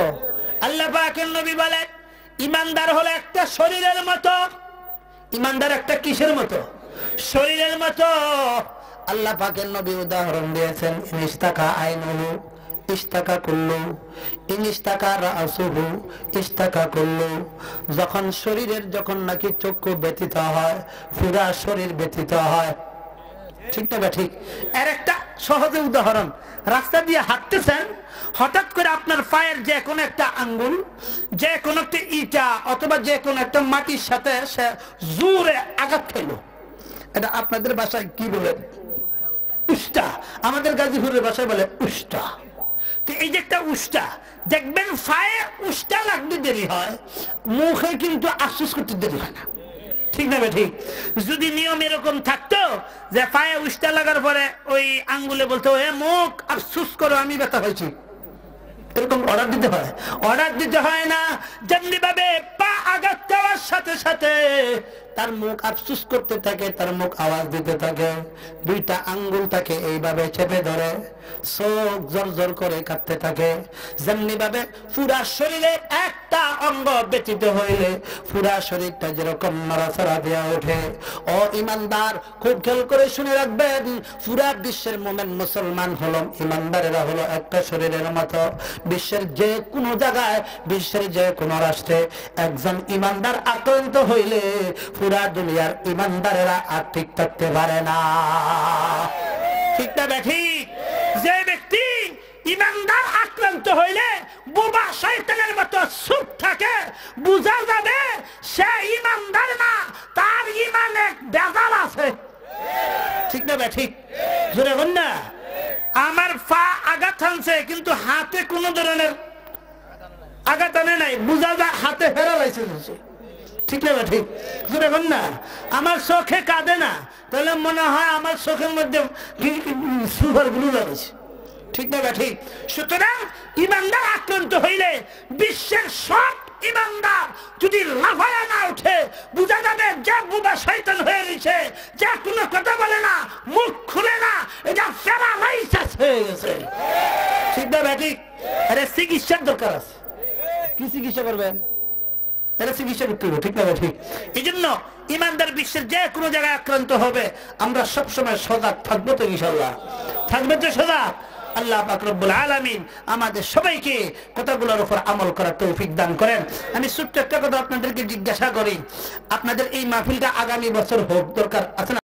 আল্লাহ পাকের নবী বলেন, ইমানদার হলো একটা শরীরের মতো। ইমানদার একটা কিসের মতো? শরীরের মতো। আল্লাহ পাকের নবী উদাহরণ দিয়েছেন, ইস্তাকা আইনুহু ইস্তাকা কুল্লু, ইস্তাকা রাসুহু ইস্তাকা কুল্লু। যখন শরীরের যখন নাকি চক্ষু ব্যথিত হয়, পুরা শরীর ব্যথিত হয়, ঠিক না? ঠিক। এর একটা সহজে উদাহরণ, রাস্তা দিয়ে হাঁটতেছেন, হঠাৎ করে আপনার পায়ের যে কোনো একটা আঙ্গুল, যে কোনো একটা ইটা অথবা যে কোনো একটা মাটির সাথে সে জোরে আঘাত খেল। এটা আপনাদের ভাষায় কি বলে? উষ্টা। আমাদের গাজীপুরের ভাষায় বলে উষ্টা। তো এই যে একটা উষ্টা দেখবেন, পায়ে উষ্টা লাগতে দেরি হয়, মুখে কিন্তু আফসোস করতে দেরি হয় না, ঠিক না ঠিক? যদি নিয়ম এরকম থাকতো যে পায়ে উষ্টা লাগার পরে ওই আঙ্গুলে বলতো এ মুখ আফসোস করো আমি ব্যথা হয়েছি, এরকম অর্ডার দিতে হয়? অর্ডার দিতে হয় না। যেমনি ভাবে পা আঘাত দেওয়ার সাথে সাথে তার মুখ আফসোস করতে থাকে, তার মুখ আওয়াজ দিতে থাকে, দুইটা আঙ্গুল তাকে এইভাবে চেপে ধরে, চোখ জোর জোর করে কাঁদতে থাকে। যেমনি ভাবে পুরা শরীরে একটা অঙ্গ ব্যতীত হইলে পুরা শরীরটা যেরকম নড়াচড়া দেওয়া ওঠে, ও ইমানদার খুব খেয়াল করে শুনে রাখবেন, পুরা বিশ্বের মোমেন মুসলমান হলো, ইমানদারেরা হলো একটা শরীরের মতো। বিশ্বের যে কোনো জায়গায়, বিশ্বের যে কোনো রাষ্ট্রে একজন ইমানদার আক্রান্ত হইলে পুরা দুনিয়ার ইমানদারেরা আর ঠিক থাকতে পারে না, ঠিক না ঠিক? যে ব্যক্তি ইমানদার আক্রান্ত হইলে বোবা শয়তানের মতো চুপ থাকে, বুঝা যাবে সে ইমানদার না, তার ইমানে বেজাল আছে, ঠিক না ঠিক? জোরে বল না। আমার পা আঘাত আনছে কিন্তু হাতে কোনো ধরনের আঘাত আনে নাই, বুঝা যায় হাতে প্যারালাইসিস হচ্ছে, ঠিক না ঠিক? জোরে বল না। আমার চোখে কাঁদে না, তাহলে মনে হয় আমার চোখের মধ্যে সুপার গ্লু লাগাইছে, ঠিক না ঠিক? সুতরাং ইমানদার আক্রান্ত হইলে বিশ্বের সব ইমানদার যদি লাফায়া না উঠে, বুঝা যাবে যে বুবা শয়তান হয়ে গেছে, যে কোনো কথা বলে না, মুখ খুলে না, এটা প্যারালাইসিস হয়ে গেছে, ঠিক না ঠিক? আরে চিকিৎসার দরকার আছে, কি চিকিৎসা করবেন? এটা চিকিৎসা করতে হবে, ঠিক না ঠিক? এই জন্য ইমানদার বিশ্বের যে কোনো জায়গায় আক্রান্ত হবে, আমরা সবসময় সজাগ থাকবো তো, ইনশাআল্লাহ থাকবে তো সজাগ। আল্লাহ পাক রব্বুল আলামিন আমাদের সবাইকে কথাগুলোর উপর আমল করার তৌফিক দান করেন। আমি ছোট্ট একটা কথা আপনাদেরকে জিজ্ঞাসা করি, আপনাদের এই মাহফিলটা আগামী বছর হোক, দরকার আছে না?